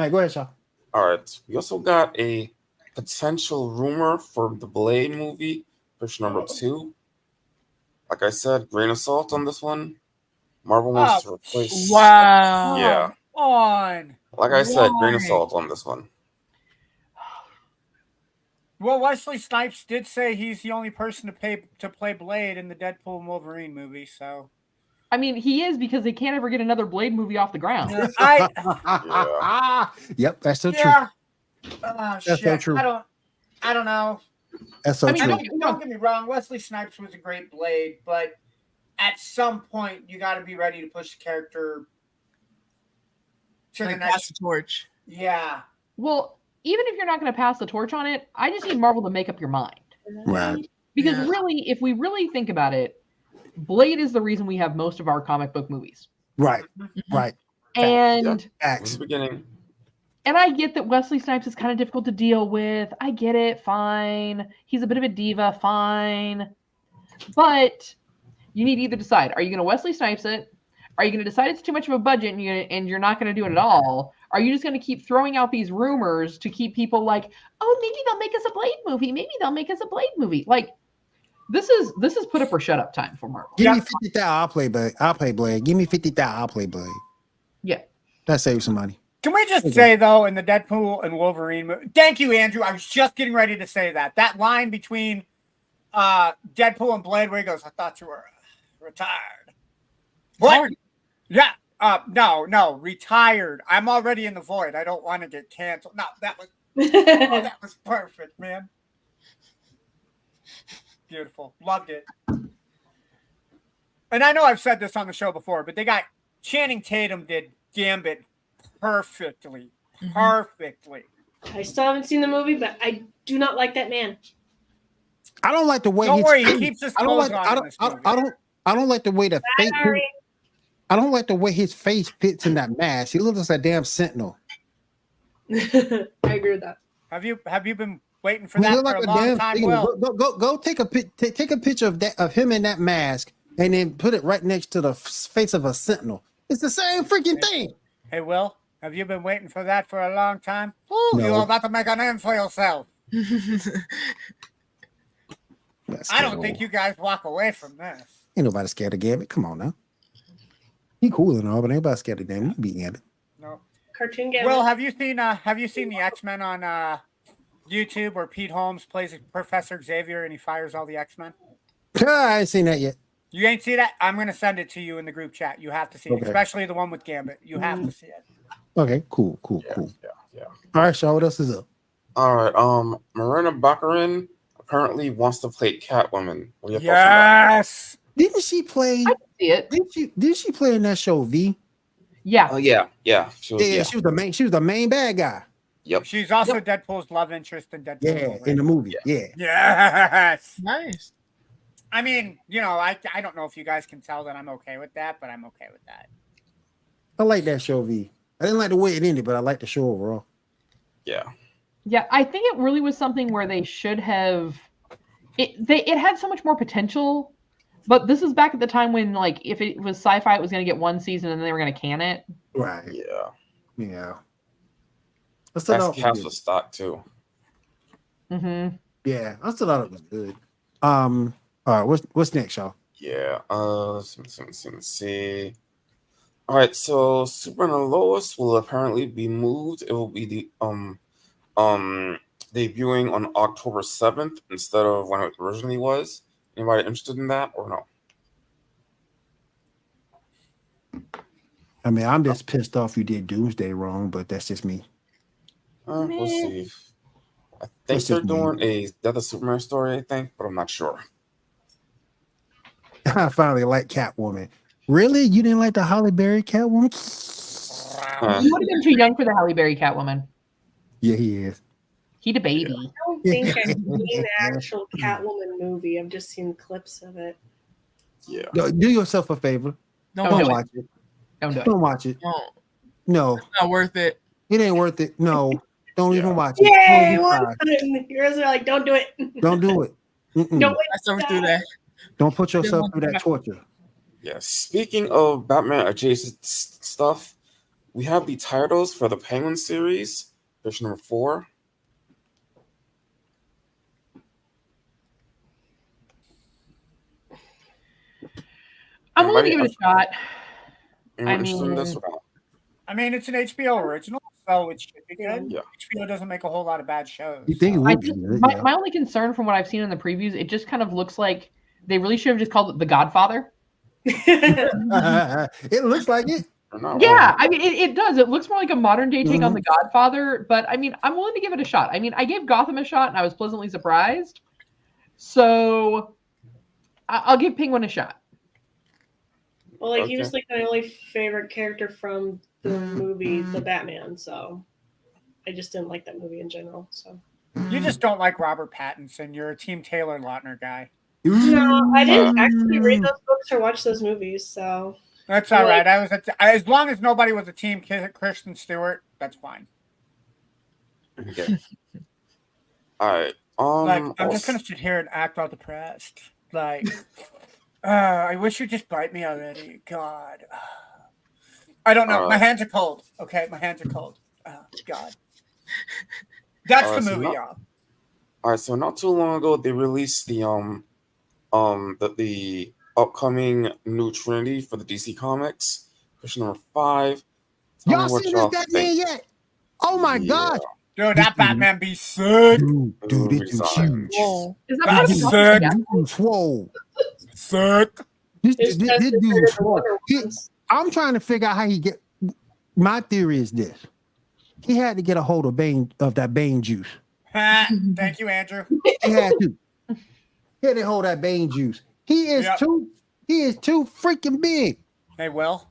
right, go ahead, Shaw. All right. We also got a potential rumor for the Blade movie, picture number 2. Like I said, grain of salt on this one. Marvel wants to replace. Wow. Yeah. On. Like I said, grain of Why? salt on this one. Well, Wesley Snipes did say he's the only person to play Blade in the Deadpool and Wolverine movie. So I mean, he is because they can't ever get another Blade movie off the ground. Yep, that's so true. yeah. Oh, so shit. true. I don't know. That's so I mean, true. Don't get me wrong. Wesley Snipes was a great Blade, but at some point you got to be ready to push the character to Like the pass next. the torch. Yeah. Well, even if you're not going to pass the torch on it, I just need Marvel to make up your mind. Right. Because Yeah. really, if we really think about it, Blade is the reason we have most of our comic book movies. Right. Right. And From Facts. the beginning. and I get that Wesley Snipes is kind of difficult to deal with. I get it, fine. He's a bit of a diva, fine. But you need to either decide, are you going to Wesley Snipes it? Are you going to decide it's too much of a budget and you're not going to do it at all? Are you just going to keep throwing out these rumors to keep people like, oh, maybe they'll make us a Blade movie. Maybe they'll make us a Blade movie. Like, this is put up or shut up time for Marvel. Give me 50,000, I'll play Blade. I'll play Blade. Give me 50,000, I'll play Blade. Yeah. That saves some money. Can we just say, though, in the Deadpool and Wolverine movie, thank you, Andrew. I was just getting ready to say that. That line between Deadpool and Blade where he goes, I thought you were retired. What? Yeah. No, retired. I'm already in the void. I don't want to get canceled. No, that was perfect, man. Beautiful. Loved it. And I know I've said this on the show before, but they got Channing Tatum did Gambit perfectly. Perfectly. I still haven't seen the movie, but I do not like that man. I don't like the way Don't his worry, he face- keeps his I don't clothes like on in this movie. I don't like the way the face Sorry. I don't like the way his face fits in that mask. He looks like a damn sentinel. I agree with that. Have you been waiting for He that look for like a a long damn time? sentinel. Will, Go take a picture of him in that mask and then put it right next to the face of a sentinel. It's the same freaking thing. hey, Will, have you been waiting for that for a long time? Ooh, No. you're about to make a name for yourself. That's I don't cool. think you guys walk away from this. Ain't nobody scared of Gambit. Come on now. He cool and all, but ain't nobody scared of Gambit. You beat Gambit. No. Cartoon game. Will, have you seen the X-Men on YouTube where Pete Holmes plays Professor Xavier and he fires all the X-Men? I ain't seen that yet. You ain't see that? I'm going to send it to you in the group chat. You have to see it, Okay. especially the one with Gambit. You have to see it. Okay, cool. Yeah. All right, Shaw, what else is up? All right. Marina Baccarin apparently wants to play Catwoman. What are your thoughts Yes. Didn't she play? I can see it. Did she play in that show V? Yeah. on that? Yeah. She was, Yeah, she was the main bad guy. Yep. She's also Deadpool's love interest in Deadpool. Yeah, Wolverine. in the movie. Yeah. Yes. Nice. I mean, I don't know if you guys can tell that I'm okay with that, but I'm okay with that. I like that show V. I didn't like the way it ended, but I like the show overall. Yeah. Yeah, I think it really was something where they should have it had so much more potential. But this is back at the time when, like, if it was sci-fi, it was going to get one season and then they were going to can it. Right. Yeah. I still That's thought cast it was was stock too. Mm-hmm. good. Yeah, I still thought it was good. All right, what's next, y'all? Yeah. Let's see. All right. So Superman and Lois will apparently be moved. It will be the debuting on October 7th instead of when it originally was. Anybody interested in that or no? I mean, I'm just pissed off you did Doomsday wrong, but that's just me. We'll see. I think That's they're just me. doing a Death of Superman story, I think, but I'm not sure. I finally like Catwoman. Really? You didn't like the Halle Berry Catwoman? You would have been too young for the Halle Berry Catwoman. Yeah, he is. He the baby. I don't think I've seen the actual Catwoman movie. I've just seen clips of it. Yeah. Do yourself a favor. Don't do Don't it. watch it. Don't do it. Don't watch it. No, No, it's not worth it. it ain't worth it. No, don't Yeah. even watch it. Yay! Don't One be fine. time. Yours are like, don't do it. Don't do it. Mm-mm. Don't I suffered through that. Don't put yourself through that torture. Yeah. Speaking of Batman adjacent stuff, we have the titles for the Penguin series, version number 4. I'm willing to give it a shot. Anyone I interested in this mean- or not? I mean, it's an HBO original, so it should be good. Yeah. HBO doesn't make a whole lot of bad shows. You think it so- would be good? Yeah. My only concern from what I've seen in the previews, it just kind of looks like they really should have just called it The Godfather. It looks like it. Or not? Yeah, I mean, it does. It looks more like a modern day take on Mhm. The Godfather, but I mean, I'm willing to give it a shot. I mean, I gave Gotham a shot and I was pleasantly surprised. So I'll give Penguin a shot. Well, like he was Okay. like my only favorite character from the movie, The Batman. So I just didn't like that movie in general. So You just don't like Robert Pattinson. You're a Team Taylor Lautner guy. no, I didn't actually read those books or watch those movies. So That's all right. As long as nobody was a Team Kristen Stewart, that's fine. Okay. All right. I'm just gonna sit here and act all depressed. Like, I wish you'd just bite me already. God, I don't know. My hands are cold. Okay, my hands are cold. Oh, God, that's the movie, y'all. All right. So not too long ago, they released the upcoming new Trinity for the DC Comics, issue number 5. Y'all seen this Batman yet? Oh my God. Dude, that Batman be sick. Dude, it is huge. Whoa. Is that part of the Sick. Dude, swole. Sick. This dude swole. I'm trying to figure out how he get. My theory is this: he had to get a hold of that Bane juice. Thank you, Andrew. He had to. He had to hold that Bane juice. He is too freaking big. Hey, Will.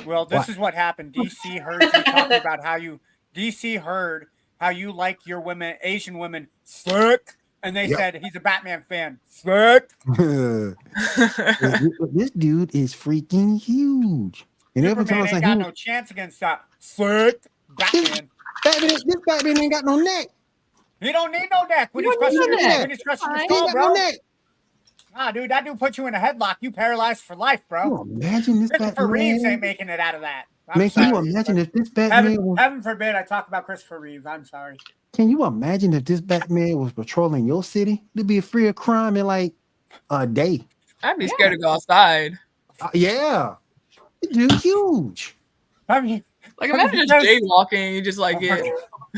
Well, this is what happened. DC heard you talking about how you. DC heard how you like your women, Asian women, sick, and they said he's a Batman fan. Sick. This dude is freaking huge. And Superman ain't got no chance against that. Sick. Batman. This Batman ain't got no neck. He don't need no neck. When he's crushing your skull, bro. Nah, dude, that dude put you in a headlock. You paralyzed for life, bro. Imagine this Christopher Reeves ain't making it out of that. Can you imagine if this Batman heaven forbid I talk about Christopher Reeves. I'm sorry. Can you imagine if this Batman was patrolling your city? It'd be free of crime in like a day. I'd be scared to go outside. Yeah. Dude, huge. I mean, like imagine just jaywalking and you just like get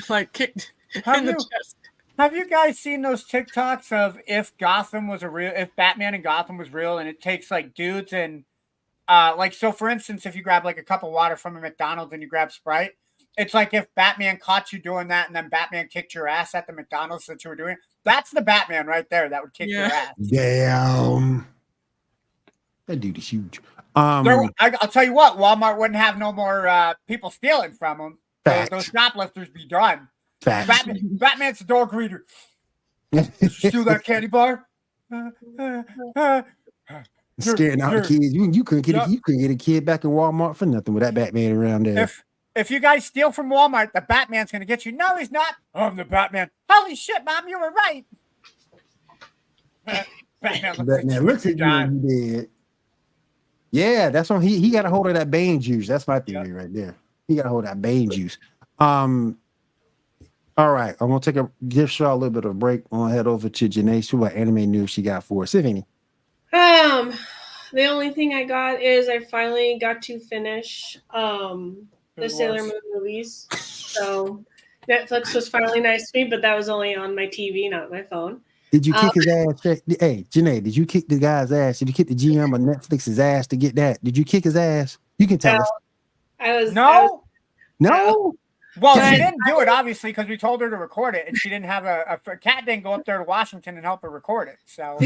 like kicked in the chest. Have you guys seen those TikToks of if Batman and Gotham was real, and it takes like dudes and so for instance, if you grab like a cup of water from a McDonald's and you grab Sprite, it's like if Batman caught you doing that and then Batman kicked your ass at the McDonald's that you were doing. That's the Batman right there that would kick your ass. Damn. That dude is huge. I'll tell you what, Walmart wouldn't have no more people stealing from them. Those shoplifters be done. Batman's the dog greeter. Did you steal that candy bar? Scaring out the kids. You couldn't get a kid back in Walmart for nothing with that Batman around there. If you guys steal from Walmart, the Batman's gonna get you. No, he's not. I'm the Batman. Holy shit, Mom, you were right. Batman looks at you when you did. Yeah, that's when he got a hold of that Bane juice. That's my theory right there. He got a hold of that Bane juice. All right, I'm gonna give Shaw a little bit of a break. I'm gonna head over to Janae. See what anime news she got for us, if any. The only thing I got is I finally got to finish the Sailor Moon movies. So Netflix was finally nice to me, but that was only on my TV, not my phone. Did you kick his ass? Hey, Janae, did you kick the guy's ass? Did you kick the GM of Netflix's ass to get that? Did you kick his ass? You can tell us. No. Well, Good. she didn't do it, obviously, because we told her to record it, and she didn't have a cat didn't go up there to Washington and help her record it. So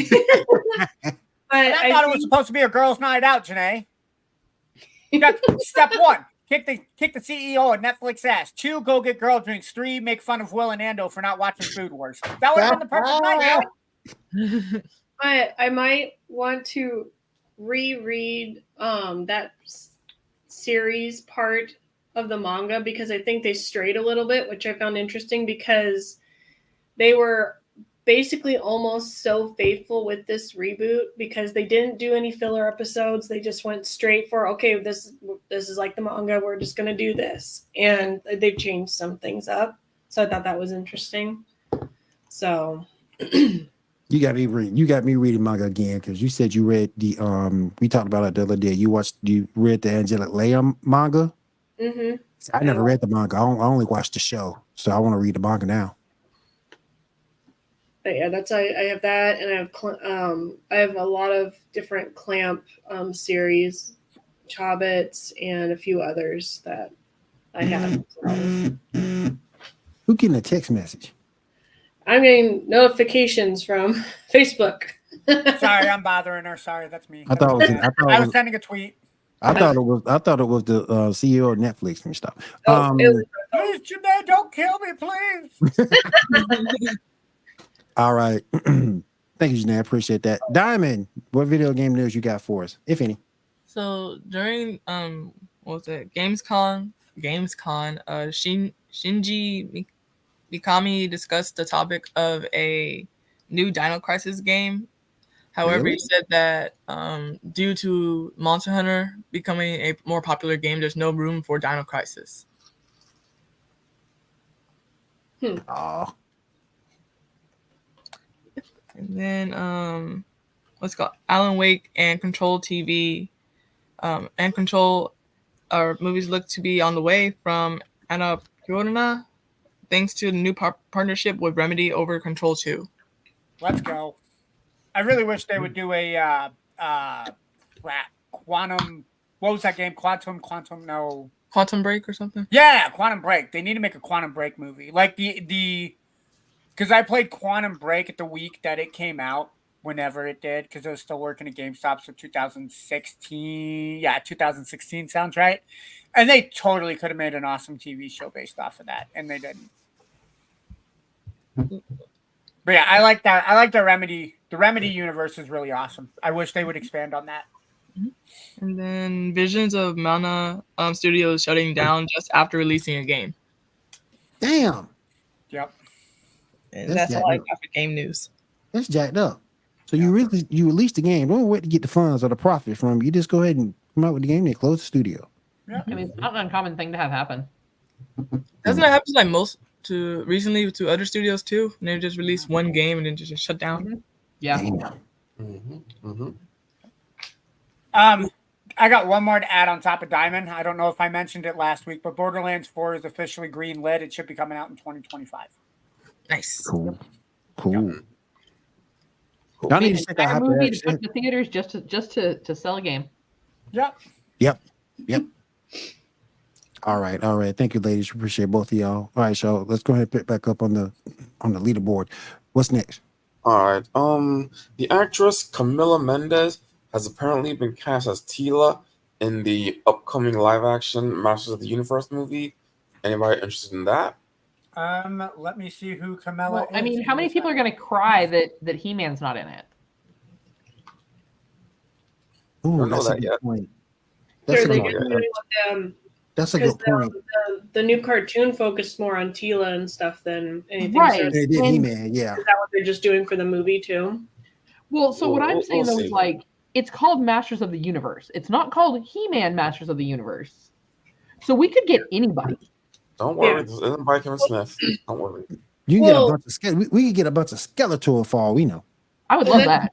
I thought it was supposed to be a girls' night out, Janae. Step 1, kick the CEO of Netflix ass. 2, go get girl drinks. 3, make fun of Will and Ando for not watching Food Wars. That would have been the perfect night, right? I might want to reread that series part of the manga because I think they strayed a little bit, which I found interesting because they were basically almost so faithful with this reboot because they didn't do any filler episodes. They just went straight for, okay, this is like the manga. We're just going to do this. And they've changed some things up. So I thought that was interesting. So You got me reading manga again because you said you read the we talked about it the other day. You read the Angelic Layer manga. Mm-hmm. I never read the manga. I only watched the show, so I want to read the manga now. But yeah, I have that, and I have a lot of different Clamp series, Chobbits, and a few others that I have. Who getting a text message? I'm getting notifications from Facebook. Sorry, I'm bothering her. Sorry, that's me. I was sending a tweet. I thought it was the CEO of Netflix and stuff. It was, Please, Janae, don't kill me, please. All right. Thank you, Janae. I appreciate that. Diamond, what video game news you got for us, if any? So during what was it? Gamescom, Shinji Mikami discussed the topic of a new Dino Crisis game. However, Really? he said that due to Monster Hunter becoming a more popular game, there's no room for Dino Crisis. Oh, And then what's it called? Alan Wake and Control TV and Control movies look to be on the way from Annapurna thanks to the new partnership with Remedy over Control 2. Let's go. I really wish they would do a quantum. What was that game? Quantum? No. Quantum Break or something? Yeah, Quantum Break. They need to make a Quantum Break movie. Like because I played Quantum Break at the week that it came out, whenever it did, because I was still working at GameStop, so 2016. Yeah, 2016 sounds right. And they totally could have made an awesome TV show based off of that, and they didn't. But yeah, I like that. I like the Remedy. The Remedy universe is really awesome. I wish they would expand on that. And then Visions of Mana Studios shutting down just after releasing a game. damn. Yep. And That's that's all I jacked got for game news. That's jacked up. So you released the game. Don't wait to get the funds or the profit from. You just go ahead and come out with the game and close the studio. Yeah. I mean, it's not an uncommon thing to have happen. Doesn't that happen like recently to other studios too? And they just released one game and then just shut down. Yeah. Damn. I got one more to add on top of Diamond. I don't know if I mentioned it last week, but Borderlands 4 is officially green lit. It should be coming out in 2025. Nice. Cool. Yep. Y'all need to check out A how movie to put in the theaters just to sell a game. Yep. Yep. All right. Thank you, ladies. Appreciate both of y'all. All right, so let's go ahead and pick back up on the leaderboard. What's next? All right. The actress Camila Mendes has apparently been cast as Tila in the upcoming live-action Masters of the Universe movie. Anybody interested in that? Let me see who Camilla Well, is. I mean, how many people are going to cry that He-Man's not in it? Ooh, Don't know that's a that good yet. point. That's a They're good doing point. with them That's a because good point. the new cartoon focused more on Tila and stuff than anything. Right. So They did He-Man, yeah. is that what they're just doing for the movie too? Well, so what I'm We'll saying though see. is like it's called Masters of the Universe. It's not called He-Man Masters of the Universe. So we could get anybody. Don't worry. This isn't by Kevin Smith. Don't worry. You can Well- get a bunch of we could get a bunch of Skeletor for all we know. I would love that.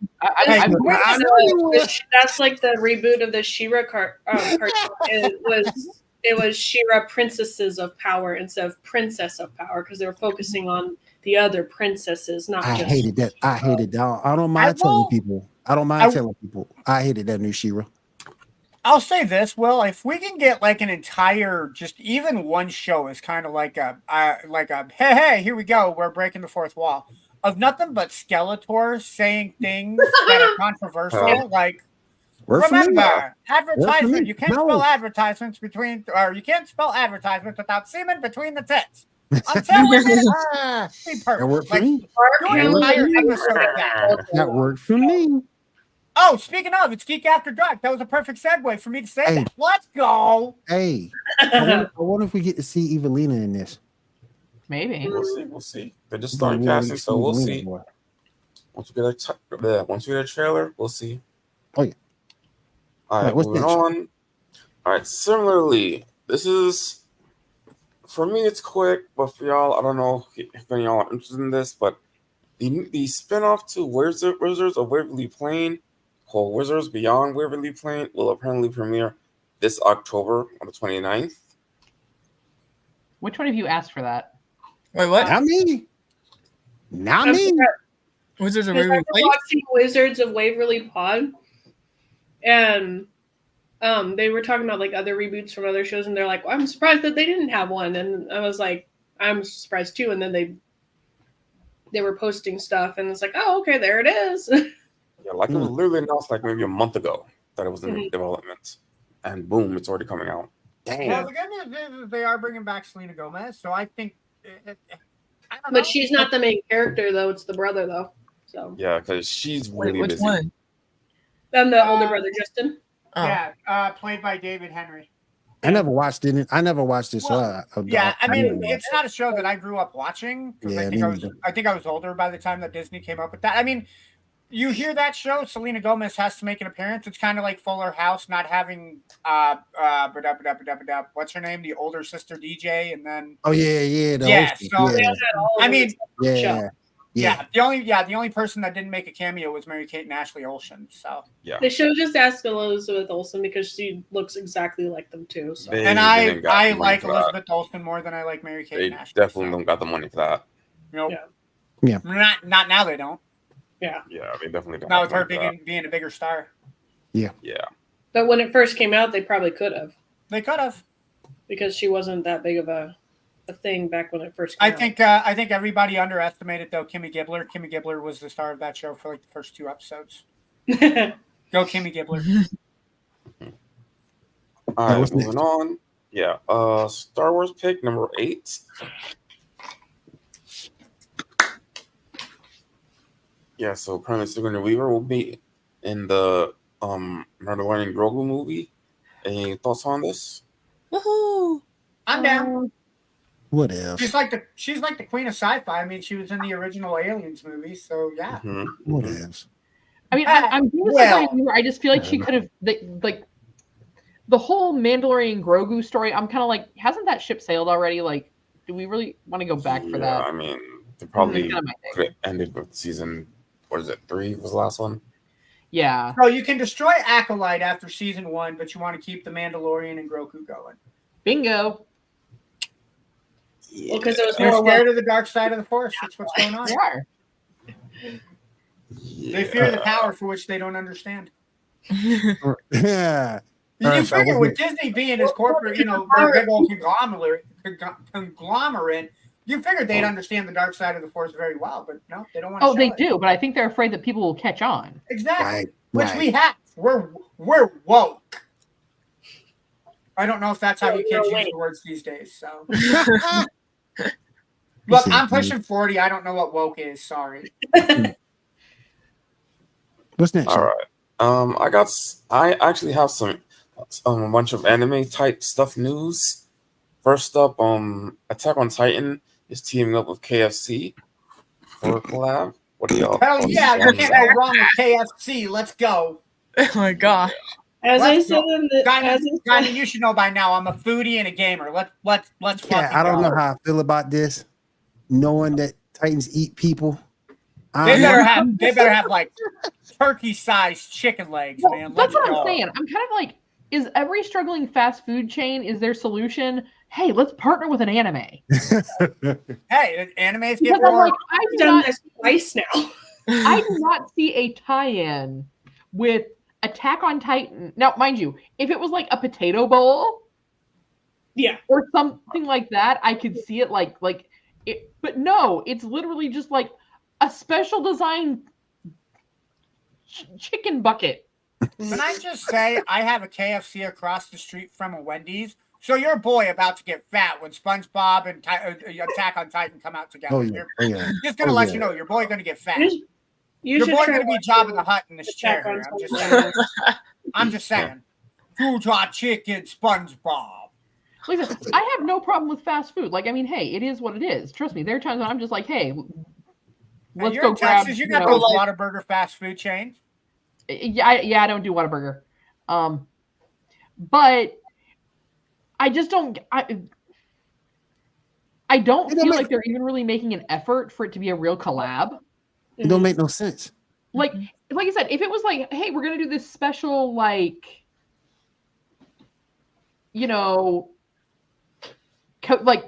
That's like the reboot of the She-Ra cartoon. It was She-Ra Princesses of Power instead of Princess of Power because they were focusing on the other princesses, not I just. hated that. I don't mind telling people. I don't mind telling people. I hated that new She-Ra. I'll say this, Will. If we can get like an entire, just even one show is kind of like a hey, here we go, we're breaking the fourth wall of nothing but Skeletor saying things that are controversial. Like, remember, advertisement. You can't spell advertisements you can't spell advertisements without semen between the tits. Until we get it, That worked for like, me. do an entire episode of that. That worked for me. Oh, speaking of, it's Geek After Dark. That was a perfect segue for me to say that. Let's go. Hey, I wonder if we get to see Evelina in this. Maybe. We'll see. They just started casting, so we'll see. Once we get a trailer, we'll see. Oh yeah. All right, what's moving next? on. All right, similarly, this is for me. It's quick, but for y'all, I don't know if any of y'all are interested in this, but the spinoff to Wizards of Waverly Plain, called Wizards Beyond Waverly Plain, will apparently premiere this October on the 29th. Which one of you asked for that? Wait, what? Not me. Not me. Wizards of Because Waverly I was Place? watching Wizards of Waverly Pod, and they were talking about like other reboots from other shows, and they're like, well, "I'm surprised that they didn't have one," and I was like, "I'm surprised too." And then they were posting stuff, and it's like, "Oh, okay, there it is." Yeah, like it was literally announced like maybe a month ago that it was in development. and boom, it's already coming out. Well, Damn. the good news is they are bringing back Selena Gomez, so I think. I don't know. But she's not the main character though; it's the brother though. So Yeah, because she's Wait, really which busy. one? I'm the older brother, Justin. Oh. Yeah, played by David Henry. I never watched it. I never watched it. So Well, I Yeah, I mean, never watched it's not a show that I grew up watching. 'Cause Yeah, I me neither. think I was older by the time that Disney came up with that. I mean, you hear that show, Selena Gomez has to make an appearance. It's kind of like Fuller House not having what's her name, the older sister DJ, and then Oh yeah. The Yeah, hostess, so- yeah. I mean, Yeah. the only person that didn't make a cameo was Mary Kate and Ashley Olsen. So They should have just asked Elizabeth Olsen because she looks exactly like them too. So. They and didn't got I the money like for that. Elizabeth Olsen more than I like Mary Kate They and Ashley. definitely so. don't got the money for that. Nope. Yeah. Not now. They don't. Yeah, they definitely don't. Now have with her money for that. being a bigger star, Yeah. But when it first came out, they probably could have they could have. because she wasn't that big of a thing back when it first came out. I think everybody underestimated though Kimmy Gibbler. Kimmy Gibbler was the star of that show for like the first 2 episodes. Go Kimmy Gibbler. All right, what's moving next? on. Yeah, Star Wars pick number 8. Yeah, so apparently Sigourney Weaver will be in the Mandalorian Grogu movie. Any thoughts on this? Woohoo! I'm down. What else? She's like the queen of sci-fi. I mean, she was in the original Aliens movie, so yeah. Mhm. What else? I mean, I'm doing Well- I just feel like she could have like the whole Mandalorian Grogu story. I'm kind of like, hasn't that ship sailed already? Like, do we really want to go back for Yeah, that? I mean, they probably Kinda my thing. could have ended with season. What is it? 3 was the last one. Yeah. So you can destroy Acolyte after season 1, but you want to keep the Mandalorian and Grogu going. Bingo. Well, because it was They're more scared of the dark side of the Force. That's what's going on. They are. They fear the power for which they don't understand. Yeah. You Alright, so figure what's with Disney being as corporate, their big old conglomerate, you figured they'd understand the dark side of the Force very well, but no, they don't want to. Oh, they do, but I think they're afraid that people will catch on. Exactly. Right. Which right. we have. We're woke. I don't know if that's how you kids use the words these days. So look, I'm pushing 40. I don't know what woke is. Sorry. What's next? All right. I actually have some a bunch of anime type stuff news. First up, Attack on Titan is teaming up with KFC for a collab. What do y'all? Hell yeah, you can't go wrong with KFC. Let's go. Oh my god. As Let's I said in the Dinah, you should know by now. I'm a foodie and a gamer. Let's fucking Yeah, I don't go. know how I feel about this. Knowing that Titans eat people. They better have like turkey-sized chicken legs, Well, man. that's Let's what go. I'm saying. I'm kind of like, is every struggling fast food chain is their solution? Hey, let's partner with an anime. Hey, animes Because get I'm more. like, I I've do done not this twice now. I do not see a tie-in with Attack on Titan. Now, mind you, if it was like a potato bowl Yeah. or something like that, I could see it like it. But no, it's literally just like a special design chicken bucket. Can I just say I have a KFC across the street from a Wendy's? So your boy about to get fat when SpongeBob and Attack on Titan come out together. Oh yeah. Oh yeah. Just gonna Oh, let yeah. you know your boy gonna get fat. You Your should boy try gonna be watching Jabba the Hutt in this chair Attack on here. I'm just Titan. saying. I'm just saying. Food hot chicken, SpongeBob. Listen, I have no problem with fast food. Like, I mean, hey, it is what it is. Trust me, there are times when I'm just like, hey, And let's you're go in grab. Texas, you got know, those like- Whataburger fast food chains. Yeah, I don't do Whataburger. But I just don't. I don't It don't feel make- like they're even really making an effort for it to be a real collab. It don't make no sense. Like I said, if it was like, hey, we're gonna do this special, like, you know, like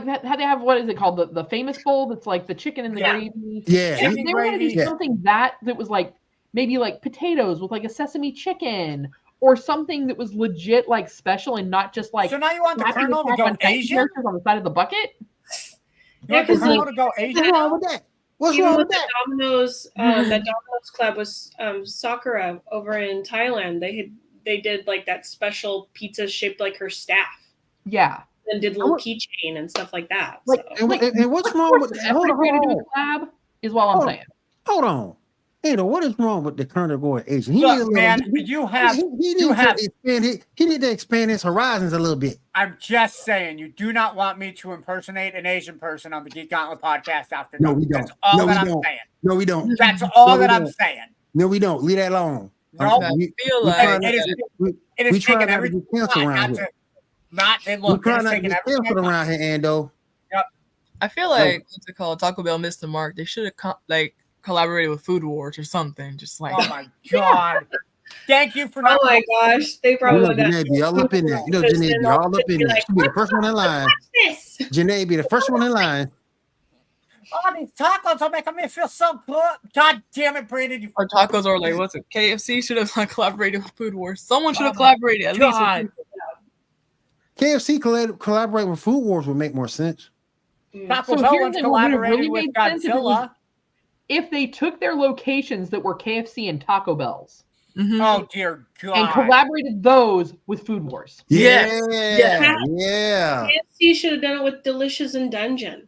that, how they have, what is it called, the famous bowl that's like the chicken and the Yeah. gravy. Yeah. If they were gonna do Yeah. something that was like maybe like potatoes with like a sesame chicken or something that was legit like special and not just like So now you want the slapping Colonel to Attack go on Titan Asian? characters on the side of the bucket. You want the 'cause, Colonel like, to go Asian? What's wrong with that? What's Even wrong with with the that? Domino's, that Domino's club was Sakura over in Thailand. they did like that special pizza shaped like her staff, Yeah. and did a little keychain and stuff like that. Like, So. And what's wrong with Every way to do a collab is all I'm saying. Hold on. What is wrong with the Colonel going Asian? Look, man, you need to expand his horizons a little bit. I'm just saying, you do not want me to impersonate an Asian person on the Geek Gauntlet podcast after No, dark. we don't. That's all No, we that I'm don't. saying. No, we don't. That's all No, we that I'm don't. saying. No, we don't. Leave that alone. No, I We- feel we like trying it to- is. It is we try taking not to everything. get canceled around here. We're We're trying trying not to get canceled around here, Ando. I feel like what's it called? Taco Bell missed the mark. They should have collaborated with Food Wars or something. Just like Oh my god! Thank you for Oh not. my gosh, they probably would have. Janae be all up in there. You know, Janae be all up in there. She'll be the first one in line. This. Janae be the first one in line. Oh, these tacos are making me feel so good. God damn it, Brandon! You or tacos or like what's it? KFC should have like collaborated with Food Wars. Someone should have Oh my collaborated at God. least. KFC collaborate with Food Wars would make more sense. Taco So Bell here's once the thing, what would have collaborated really with made sense if it was- Godzilla. If they took their locations that were KFC and Taco Bell's Mhm. Oh dear and God! collaborated those with Food Wars. Yes. Yeah. KFC should have done it with Delicious and Dungeon.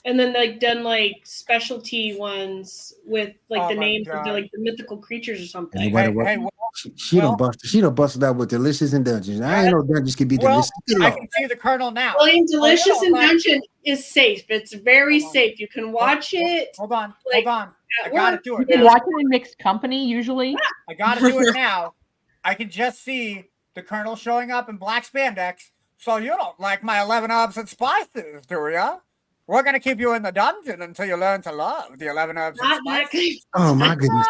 And then like done like specialty ones with like Oh the my names of God. the like the mythical creatures or something. Hey, Hey, what- hey, well, She don't busted out with Delicious and Dungeons. I ain't no Dungeons can be well, delicious. Get I low. can see the Colonel now. William, Delicious Hold and on. Dungeon is safe. It's very Hold on. safe. You can watch it. Hold on, like, hold on. I at gotta work. do You it can now. watch it in mixed company usually. I gotta do it now. I can just see the Colonel showing up in black spandex. So you don't like my 11 herbs and spices, do ya? We're gonna keep you in the dungeon until you learn to love the 11 herbs and Not that spices. Oh my goodness.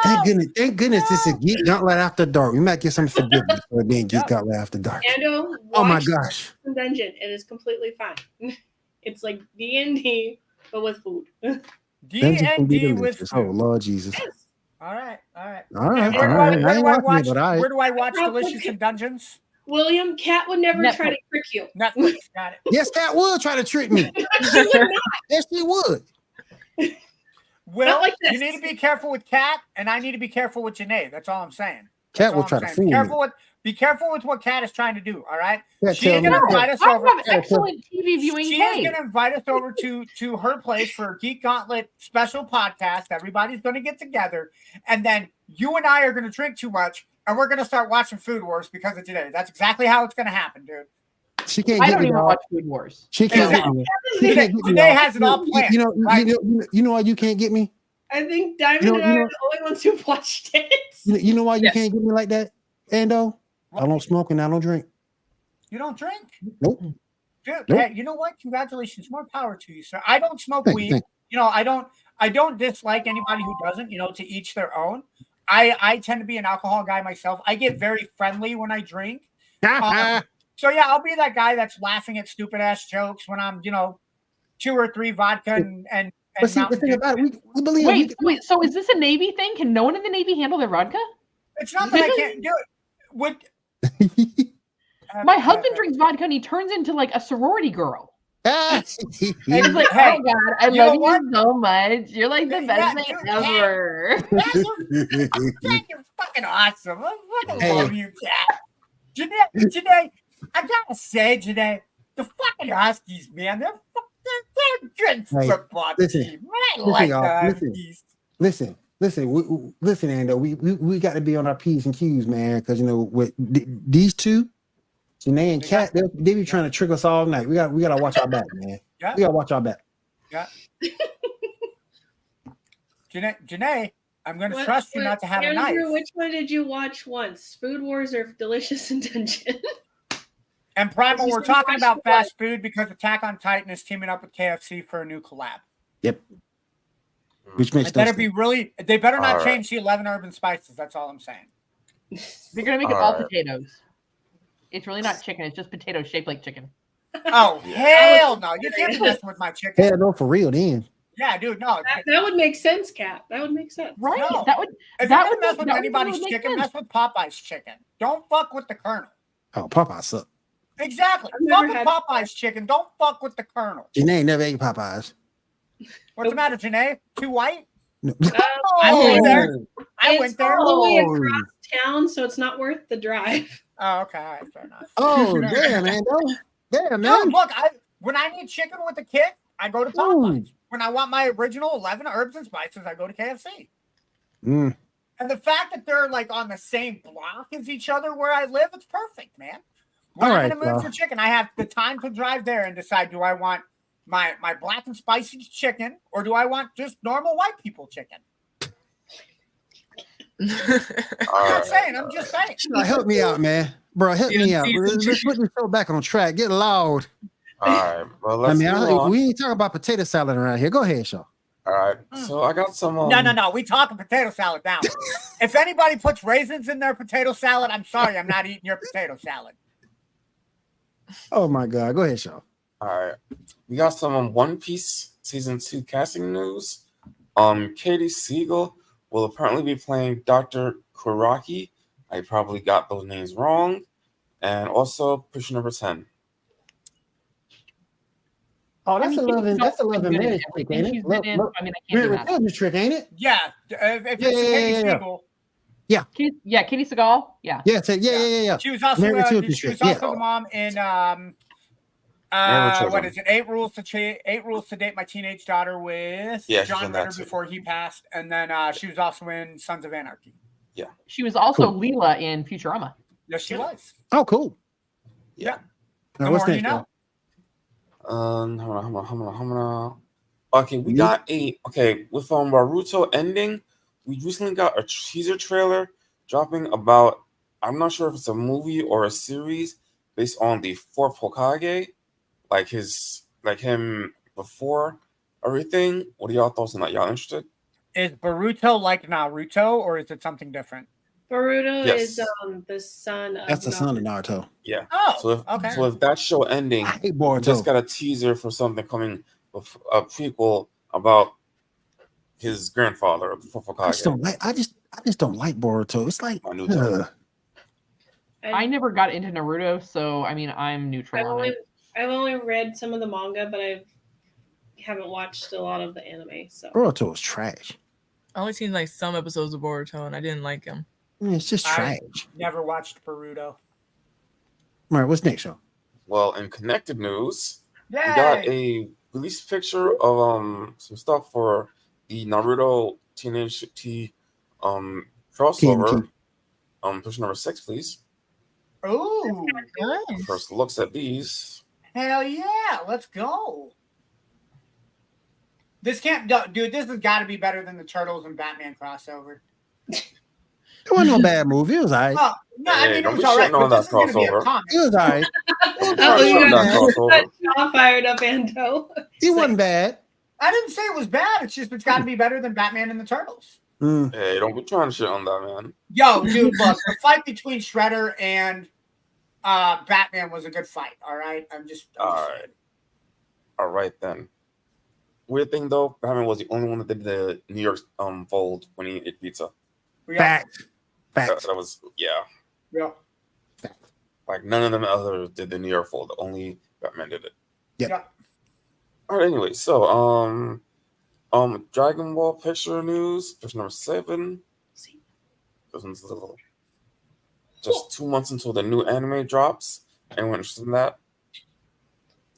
Thank goodness this is Geek Gauntlet After Dark. We might get some forgiveness for being Geek Gauntlet After Dark. Ando, Oh my watch gosh. Dungeon. It is completely fine. It's like D&D, but with food. Dungeons can be D&D with delicious. Oh Lord Jesus. All right, all right. All right, Where all do right. I, I where ain't do I watching it, watch? but all right. Where do I watch Delicious in Dungeons? William, Cat would never try to trick you. Netflix, got it. Yes, Cat would try to trick me. She would not. Yes, she would. Will, like you this. need to be careful with Cat, and I need to be careful with Janae. That's all I'm saying. Cat That's will all try I'm to saying. fool me. Be careful with what Cat is trying to do. All right. Cat She is tell me- gonna invite us I over. have excellent TV viewing She is taste. going to invite us over to her place for a Geek Gauntlet special podcast. Everybody's going to get together, and then you and I are going to drink too much, and we're going to start watching Food Wars because of today. That's exactly how it's going to happen, dude. She can't I get don't me. even dog. watch Food Wars. She can't Exactly. get me. She can't get me. Today dog. has it all planned. Right? You know why you can't get me? I think Diamond You know- and I you are know- the only ones who watched it. You know why you Yes. can't get me like that, Ando? I don't smoke and I don't drink. You don't drink, Nope. dude. Nope. Hey, you know what? Congratulations, more power to you, sir. I don't smoke Thank weed. you. You know, I don't dislike anybody who doesn't. You know, to each their own. I tend to be an alcohol guy myself. I get very friendly when I drink. So yeah, I'll be that guy that's laughing at stupid ass jokes when I'm, 2 or 3 vodka and But see, the Mountain thing Dew. about it, we believe Wait, so is this a Navy thing? Can no one in the Navy handle their vodka? It's not that I can't do it. Would My husband drinks vodka and he turns into like a sorority girl. Yes. He's like, Hey, oh God, I you know love what? you so much. You're like the Yeah, best thing dude, ever. You're fucking awesome. I fucking Hey. love you, Cat. Janae, I gotta say, Janae, the fucking Huskies, man, they're a good Hey, football listen, team. I listen, like y'all, the listen. Huskies. Listen, Ando. We got to be on our P's and Q's, man, because with these two, Janae and Kat, they be trying to trick us all night. We got to watch our back, man. Yeah. We got to watch our back. Yeah. Janae, I'm going to trust you not to have a knife. Andrew, which one did you watch once? Food Wars or Delicious and Dungeon? And Primal, You we're said talking watch about the fast food because Attack on Titan is teaming up with KFC for a new collab. Yep. Which makes They no better sense. be really. They better not All right. change the 11 urban spices. That's all I'm saying. They're gonna make it all Alright. potatoes. It's really not chicken. It's just potatoes shaped like chicken. Oh hell no! You can't be messing with my chicken. Yeah, no, for real, then. Yeah, dude, no. That would make sense, Kat. That would make sense. Right? No. That would. If that you're would gonna mess make- with that would anybody's really make chicken, sense. mess with Popeye's chicken. Don't fuck with the Colonel. Oh, Popeye suck. Exactly. I've Fuck never with had- Popeye's chicken. Don't fuck with the Colonel. Janae never ate Popeyes. What's the matter, Janae? Too white? No. I Oh. went there. I It's went there. all the way Oh. across town, so it's not worth the drive. Oh, okay, all right, fair enough. Oh, damn, man. Damn, No, man. look, when I need chicken with a kick, I go to Popeyes. When I want my original 11 herbs and spices, I go to KFC. Mm. And the fact that they're like on the same block as each other where I live, it's perfect, man. When All I'm in right, the mood well. for chicken, I have the time to drive there and decide, do I want my black and spicy chicken or do I want just normal white people chicken? I'm just saying. Help me out, man. Bro, help me out. Let's put this show back on track. Get loud. All right, well, let's move on. We ain't talking about potato salad around here. Go ahead, Shaw. All right, so I got some. No. We talking potato salad now. If anybody puts raisins in their potato salad, I'm sorry, I'm not eating your potato salad. Oh my God. Go ahead, Shaw. All right, we got some One Piece season 2 casting news. Katie Siegel will apparently be playing Dr. Kuraki. I probably got those names wrong. And also Push Number 10. Oh, that's a love and marriage trick, ain't it? I can't do that. Children's trick, ain't it? Yeah. If it's Katie Siegel. Yeah, Katie Seagal. Yeah. Yeah. She was also the mom in what is it? 8 Rules to Date My Teenage Daughter with John Ritter before he passed, and then she was also in Sons of Anarchy. Yeah. She was also Leela in Futurama. Yes, she was. Oh, cool. Yeah. Now, what's next? Hold on. Okay, we got with Naruto ending, we recently got a teaser trailer dropping about, I'm not sure if it's a movie or a series based on the 4th Hokage, like him before everything. What are y'all thoughts on that? Y'all interested? Is Boruto like Naruto, or is it something different? Boruto is the son of. That's the son of Naruto. Yeah. Oh, So if that show ending, I hate Boruto. we just got a teaser for something coming, a prequel about his grandfather, the 4th Hokage. I just don't like Boruto. It's like I never got into Naruto, so I mean I'm neutral on it. I've only read some of the manga, but I haven't watched a lot of the anime. So Boruto is trash. I only seen like some episodes of Boruto, and I didn't like him. It's just trash. Never watched Boruto. All right, what's next, show? Well, in connected news, we got a release picture of some stuff for the Naruto Teenage T crossover. Push number 6, please. Oh, Nice. First looks at these. Hell yeah, let's go. This can't, dude. This has got to be better than the Turtles and Batman crossover. It wasn't no bad movie. It was all right. Oh, no, I mean, it don't was be all right. shitting on But that this is going to be a crossover. comic. It was all right. Shaw fired up Ando. It wasn't bad. I didn't say it was bad. It's just it's got to be better than Batman and the Turtles. Hey, don't be trying to shit on that, man. Yo, dude, look, the fight between Shredder and Batman was a good fight. All right, I'm just All right then. Weird thing though, Batman was the only one that did the New York fold when he ate pizza. Facts. That was Yeah. like none of them others did the New York fold. Only Batman did it. Yeah. All right. Anyway, so Dragon Ball picture news, picture number 7. This one's a little. Just 2 months until the new anime drops. Anyone interested in that?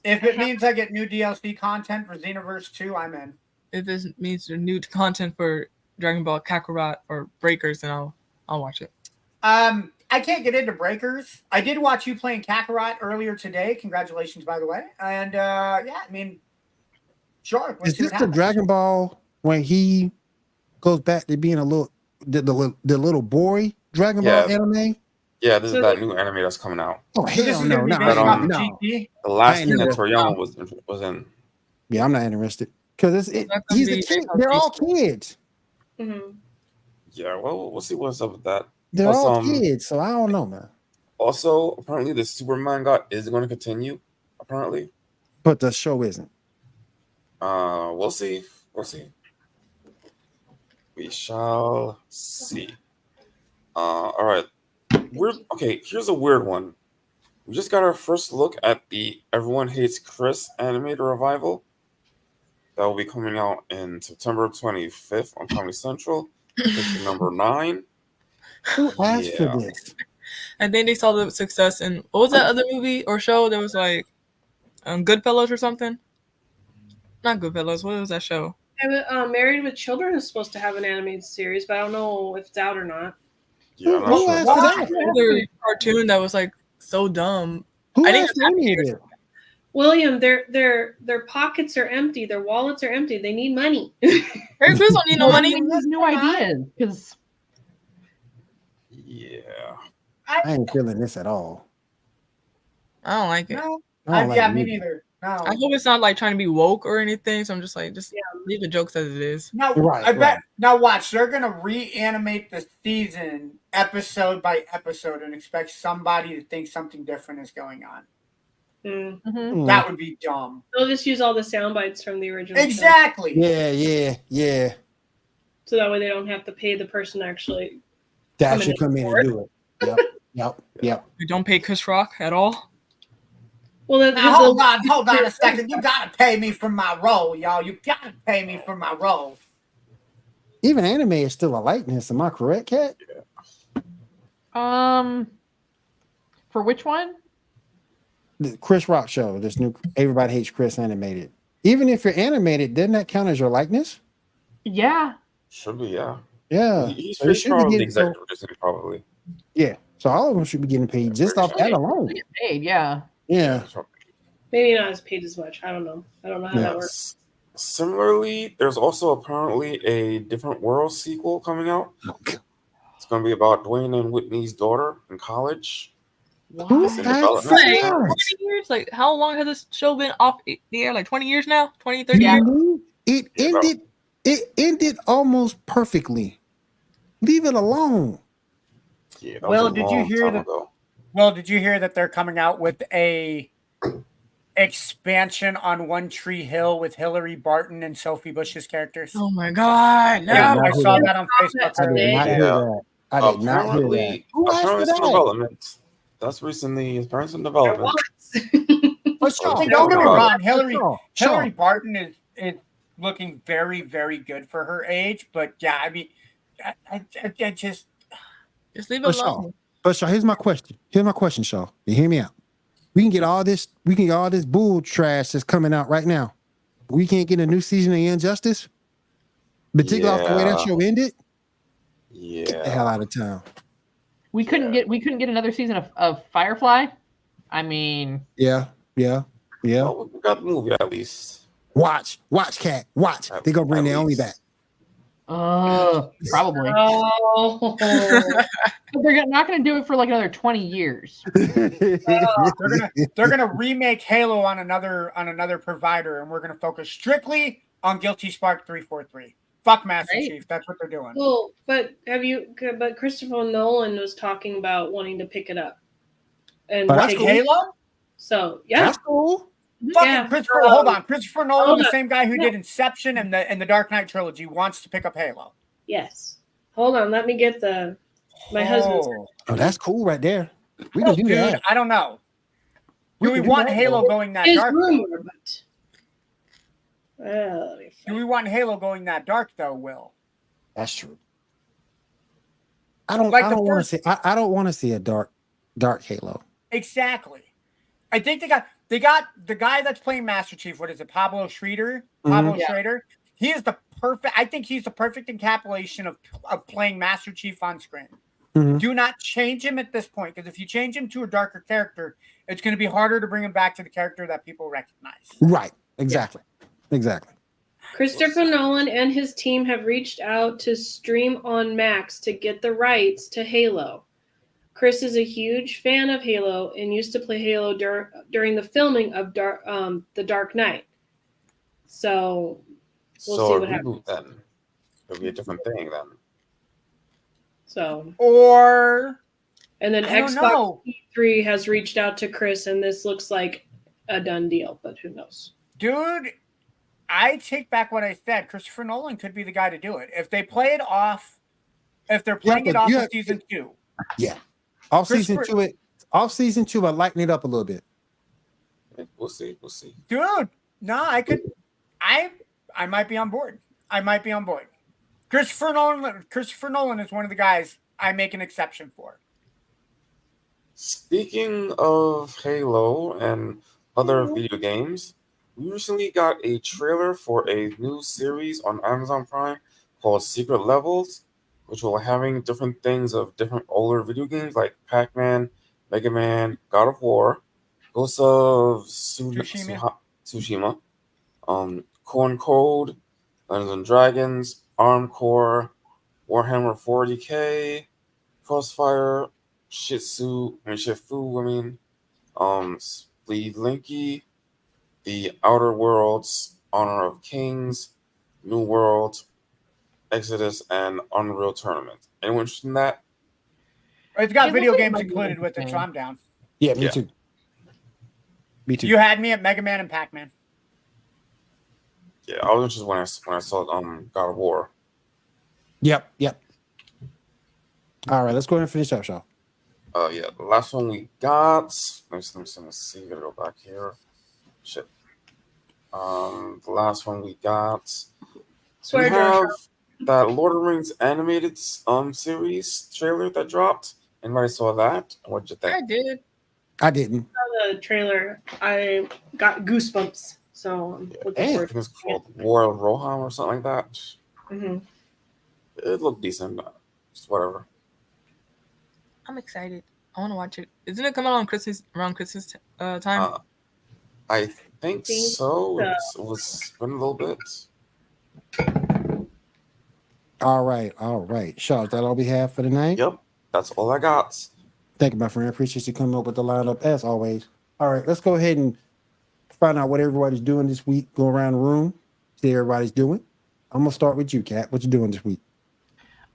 If it means I get new DLC content for Xenoverse 2, I'm in. If this means new content for Dragon Ball Kakarot or Breakers, then I'll watch it. I can't get into Breakers. I did watch you playing Kakarot earlier today. Congratulations, by the way. And yeah, I mean, sure. Is this the Dragon Ball when he goes back to being the little boy Dragon Ball anime? Yeah, this is that new anime that's coming out. Oh hell no, no. The last thing that Toriyama was in. Yeah, I'm not interested because he's a kid. They're all kids. Mm-hmm. Yeah, well, we'll see what's up with that. They're all kids, so I don't know, man. Also, apparently, the Super manga is going to continue. Apparently, but the show isn't. We'll see. We'll see. We shall see. All right. Here's a weird one. We just got our first look at the Everyone Hates Chris animated revival. That will be coming out in September 25th on Comedy Central. Picture number 9. Who asked for Yeah. this? I think they saw the success in what was that other movie or show that was like Goodfellas or something? Not Goodfellas. What was that show? Married with Children is supposed to have an animated series, but I don't know if it's out or not. Yeah, I'm not Who sure. asked for That's- that? Another cartoon that was like so dumb. Who I think asked for any of it? William, their pockets are empty. Their wallets are empty. They need money. Harry Chris don't need no Well, money. they need new ideas because Yeah. I ain't feeling this at all. I don't like it. No, I don't like yeah, it me either. neither. No, I hope it's not like trying to be woke or anything. So I'm just like, leave the jokes as it is. no. Right, I bet. right. Now watch, they're gonna reanimate the season episode by episode and expect somebody to think something different is going on. Mm. Mhm. That would be dumb. They'll just use all the sound bites from the original show. Exactly. Yeah. So that way they don't have to pay the person actually. That Coming should in come in and do it. Yep. We don't pay Chris Rock at all. Well, then Now hold on a second. You gotta pay me for my role, y'all. You gotta pay me for my role. Even anime is still a likeness. Am I correct, Kat? for which one? The Chris Rock show, this new Everybody Hates Chris animated. Even if you're animated, doesn't that count as your likeness? Yeah. Should be, yeah. Yeah. He's So they he's should be probably the getting- executive producer, probably. Yeah. So all of them should be getting paid just off that alone. They get paid, yeah. Yeah. maybe not as paid as much. I don't know. I don't know how that works. Similarly, there's also apparently a Different World sequel coming out. It's going to be about Dwayne and Whitney's daughter in college. Who It's in asked development. for Like that? 20 years? Like how long has this show been off the air? Like 20 years now? 20, 30 Yeah. years? It ended almost perfectly. Leave it alone. Yeah, that Well, was a did you long hear time that- ago. Well, did you hear that they're coming out with a expansion on One Tree Hill with Hillary Barton and Sophie Bush's characters? Oh my god. No. Yeah, not I hear saw that. that on Facebook. I did not hear Yeah. that. I did not hear that. Who asked Apparently for it's in that? development. That's recently, it's in development. But Shaw, Don't Don't get me Shaw, wrong, Hillary Shaw, Barton is looking very, very good for her age. But yeah, I mean, I just Just leave it But Shaw, alone. Here's my question, Shaw. You hear me out. We can get all this bull trash that's coming out right now. We can't get a new season of Injustice. Particularly off the way that Yeah. show ended. Get the hell Yeah. out of town. We couldn't get another season of Firefly. I mean, Yeah. Well, we got the movie at least. Watch, Cat, watch. They gonna bring At Naomi least. back. probably. Oh, But they're not going to do it for like another 20 years. they're gonna remake Halo on another provider, and we're gonna focus strictly on Guilty Spark 343. Fuck Master Right. Chief. That's what they're doing. well, but Christopher Nolan was talking about wanting to pick it up. And But that's take cool. Halo? So yeah. That's cool. Fucking Yeah. Christopher, hold on. Christopher Nolan, hold the on. same guy who did Inception and the Dark Knight trilogy, wants to pick up Halo. Yes. Hold on, let me get my husband's. Oh, that's cool right there. We can do Dude, that. I don't know. Do we can do want that. Halo going that His dark? rumor, but let me Do we want Halo going that dark though, Will? That's true. I don't Like I the don't want to first- see I don't want to see a dark Halo. Exactly. I think they got the guy that's playing Master Chief. What is it, Pablo Schrader? Pablo Yeah. Schrader. He is the perfect. I think he's the perfect encapsulation of playing Master Chief on screen. Mhm. Do not change him at this point, because if you change him to a darker character, it's going to be harder to bring him back to the character that people recognize. Right. Exactly. Christopher Nolan and his team have reached out to Stream on Max to get the rights to Halo. Chris is a huge fan of Halo and used to play Halo during the filming of The Dark Knight. So we'll So see a what happens. reboot then. It'll be a different thing then. So Or and then I don't Xbox know. E3 has reached out to Chris, and this looks like a done deal, but who knows? Dude, I take back what I said. Christopher Nolan could be the guy to do it. If they play it off, if they're playing but it off you of have- season 2. Yeah. Off season two, I lighten it up a little bit. We'll see. Dude, no, I might be on board. Christopher Nolan is one of the guys I make an exception for. Speaking of Halo and other video games, we recently got a trailer for a new series on Amazon Prime called Secret Levels, which will having different things of different older video games like Pac-Man, Mega Man, God of War, Ghost of Tsushima, Corn Code, Dungeons and Dragons, Armed Core, Warhammer 40k, Crossfire, Shifu, Bleed Linky, The Outer Worlds, Honor of Kings, New World, Exodus, and Unreal Tournament. Anyone interested in that? It's got It video looks like games it might be included with it, so interesting. I'm down. Yeah, me Yeah. too. Me too. You had me at Mega Man and Pac-Man. Yeah, I was interested when I saw God of War. Yep. All right, let's go ahead and finish up, y'all. Yeah, the last one we got. Let me see. Gotta go back here. Shit. The last one we got. Swear We jar. have that Lord of the Rings animated series trailer that dropped. Anybody saw that? What'd you I think? did. I didn't. The trailer, I got goosebumps. So I'm looking Damn. I forward think it's called War of Rohan or something like that. to it. It looked decent. Just whatever. I'm excited. I want to watch it. Isn't it coming out on around Christmas time? I think so. so. It was been a little bit. All right. Shaw, is that all we have for tonight? Yep, that's all I got. Thank you, my friend. I appreciate you coming up with the lineup as always. All right, let's go ahead and find out what everybody's doing this week. Go around the room, see what everybody's doing. I'm gonna start with you, Kat. What you doing this week?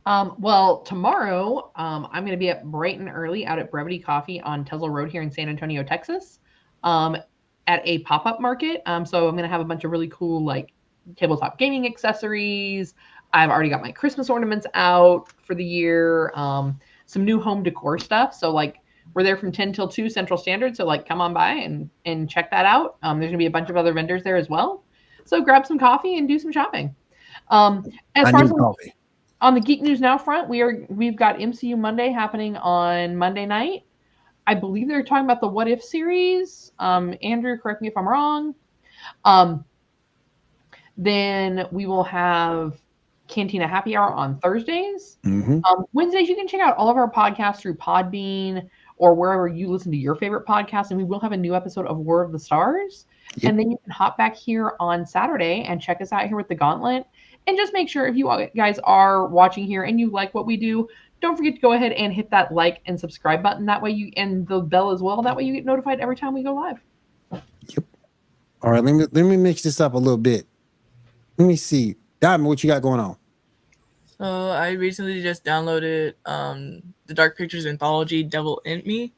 Well, tomorrow I'm going to be up bright and early out at Brevity Coffee on Tesla Road here in San Antonio, Texas, at a pop-up market. So I'm going to have a bunch of really cool like tabletop gaming accessories. I've already got my Christmas ornaments out for the year. Some new home decor stuff. So like we're there from 10 till 2 Central Standard. So like come on by and check that out. There's going to be a bunch of other vendors there as well. So grab some coffee and do some shopping. As far as coffee. on the Geek News Now front, we've got MCU Monday happening on Monday night. I believe they're talking about the What If series. Andrew, correct me if I'm wrong. Then we will have Cantina Happy Hour on Thursdays. Mm-hmm. Wednesdays, you can check out all of our podcasts through Podbean or wherever you listen to your favorite podcast. And we will have a new episode of War of the Stars. Yep. And then you can hop back here on Saturday and check us out here with the Gauntlet. And just make sure if you guys are watching here and you like what we do, don't forget to go ahead and hit that like and subscribe button. That way and the bell as well. That way you get notified every time we go live. Yep. All right, let me mix this up a little bit. Let me see. Diamond, what you got going on? So I recently just downloaded the Dark Pictures anthology Devil in Me.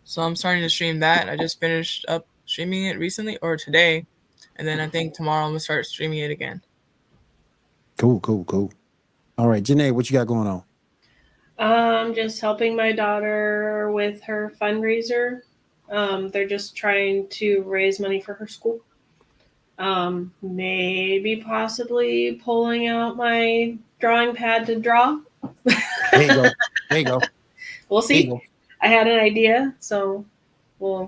So I'm starting to stream that. I just finished up streaming it recently or today. And then I think tomorrow I'm going to start streaming it again. Cool. All right, Janae, what you got going on? Just helping my daughter with her fundraiser. They're just trying to raise money for her school. Maybe possibly pulling out my drawing pad to draw. There you go. We'll There you see. go. I had an idea, so I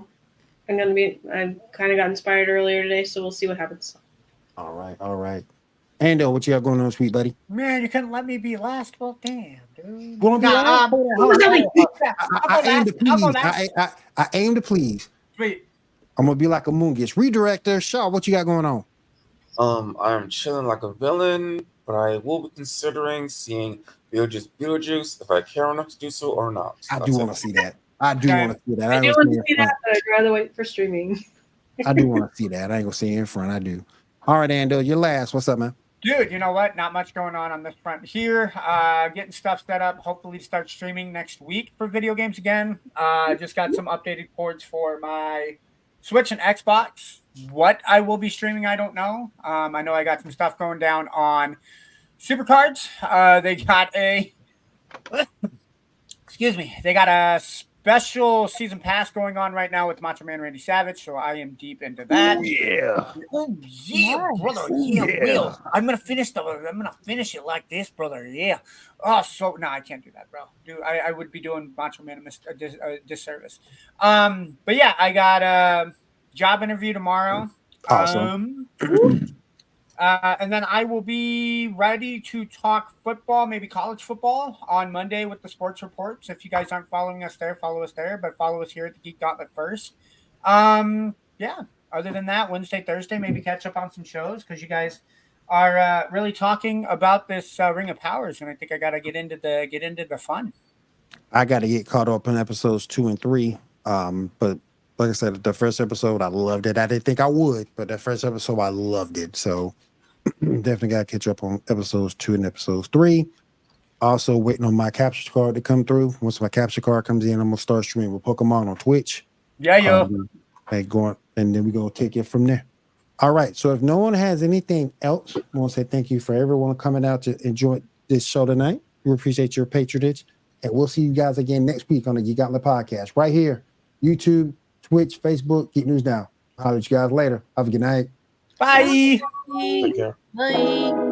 kind of got inspired earlier today, so we'll see what happens. All right. Ando, what you got going on, sweet buddy? Man, you couldn't let me be last. Well, damn, dude. Wanna be last? hold on. I aim to please. I aim to please. Sweet. I'm gonna be like a moongish. Redirector, Shaw, what you got going on? I'm chilling like a villain, but I will be considering seeing Beetlejuice if I care enough to do so or not. I do want to see that. I do want to see that. I do want to see that, but I'd rather wait for streaming. I do want to see that. I ain't gonna say it in front. I do. All right, Ando, you're last. What's up, man? Dude, you know what? Not much going on this front here. Getting stuff set up. Hopefully start streaming next week for video games again. Just got some updated cords for my Switch and Xbox. What I will be streaming, I don't know. I know I got some stuff going down on Supercards. They got a... Excuse me. They got a special season pass going on right now with Macho Man Randy Savage, so I am deep into that. Yeah. Oh yeah, Nice. brother. Ooh, Yeah, yeah. Will. I'm gonna finish it like this, brother. Yeah. Oh, so no, I can't do that, bro. Dude, I would be doing Macho Man a disservice. But yeah, I got a job interview tomorrow. Awesome. And then I will be ready to talk football, maybe college football, on Monday with the sports reports. If you guys aren't following us there, follow us there, but follow us here at the Geek Gauntlet first. Yeah. Other than that, Wednesday, Thursday, maybe catch up on some shows because you guys are really talking about this Ring of Powers, and I think I got to get into the fun. I got to get caught up on episodes 2 and 3. But like I said, the first episode, I loved it. I didn't think I would, but the first episode, I loved it. So definitely got to catch up on episodes 2 and episodes 3. Also waiting on my capture card to come through. Once my capture card comes in, I'm gonna start streaming with Pokemon on Twitch. Yeah, yo. And then we're gonna take it from there. All right. So if no one has anything else, I want to say thank you for everyone coming out to enjoy this show tonight. We appreciate your patronage, and we'll see you guys again next week on the Geek Gauntlet Podcast, right here, YouTube, Twitch, Facebook, Geek News Now. I'll holler at you guys later. Have a good night. Bye. Take care. Bye.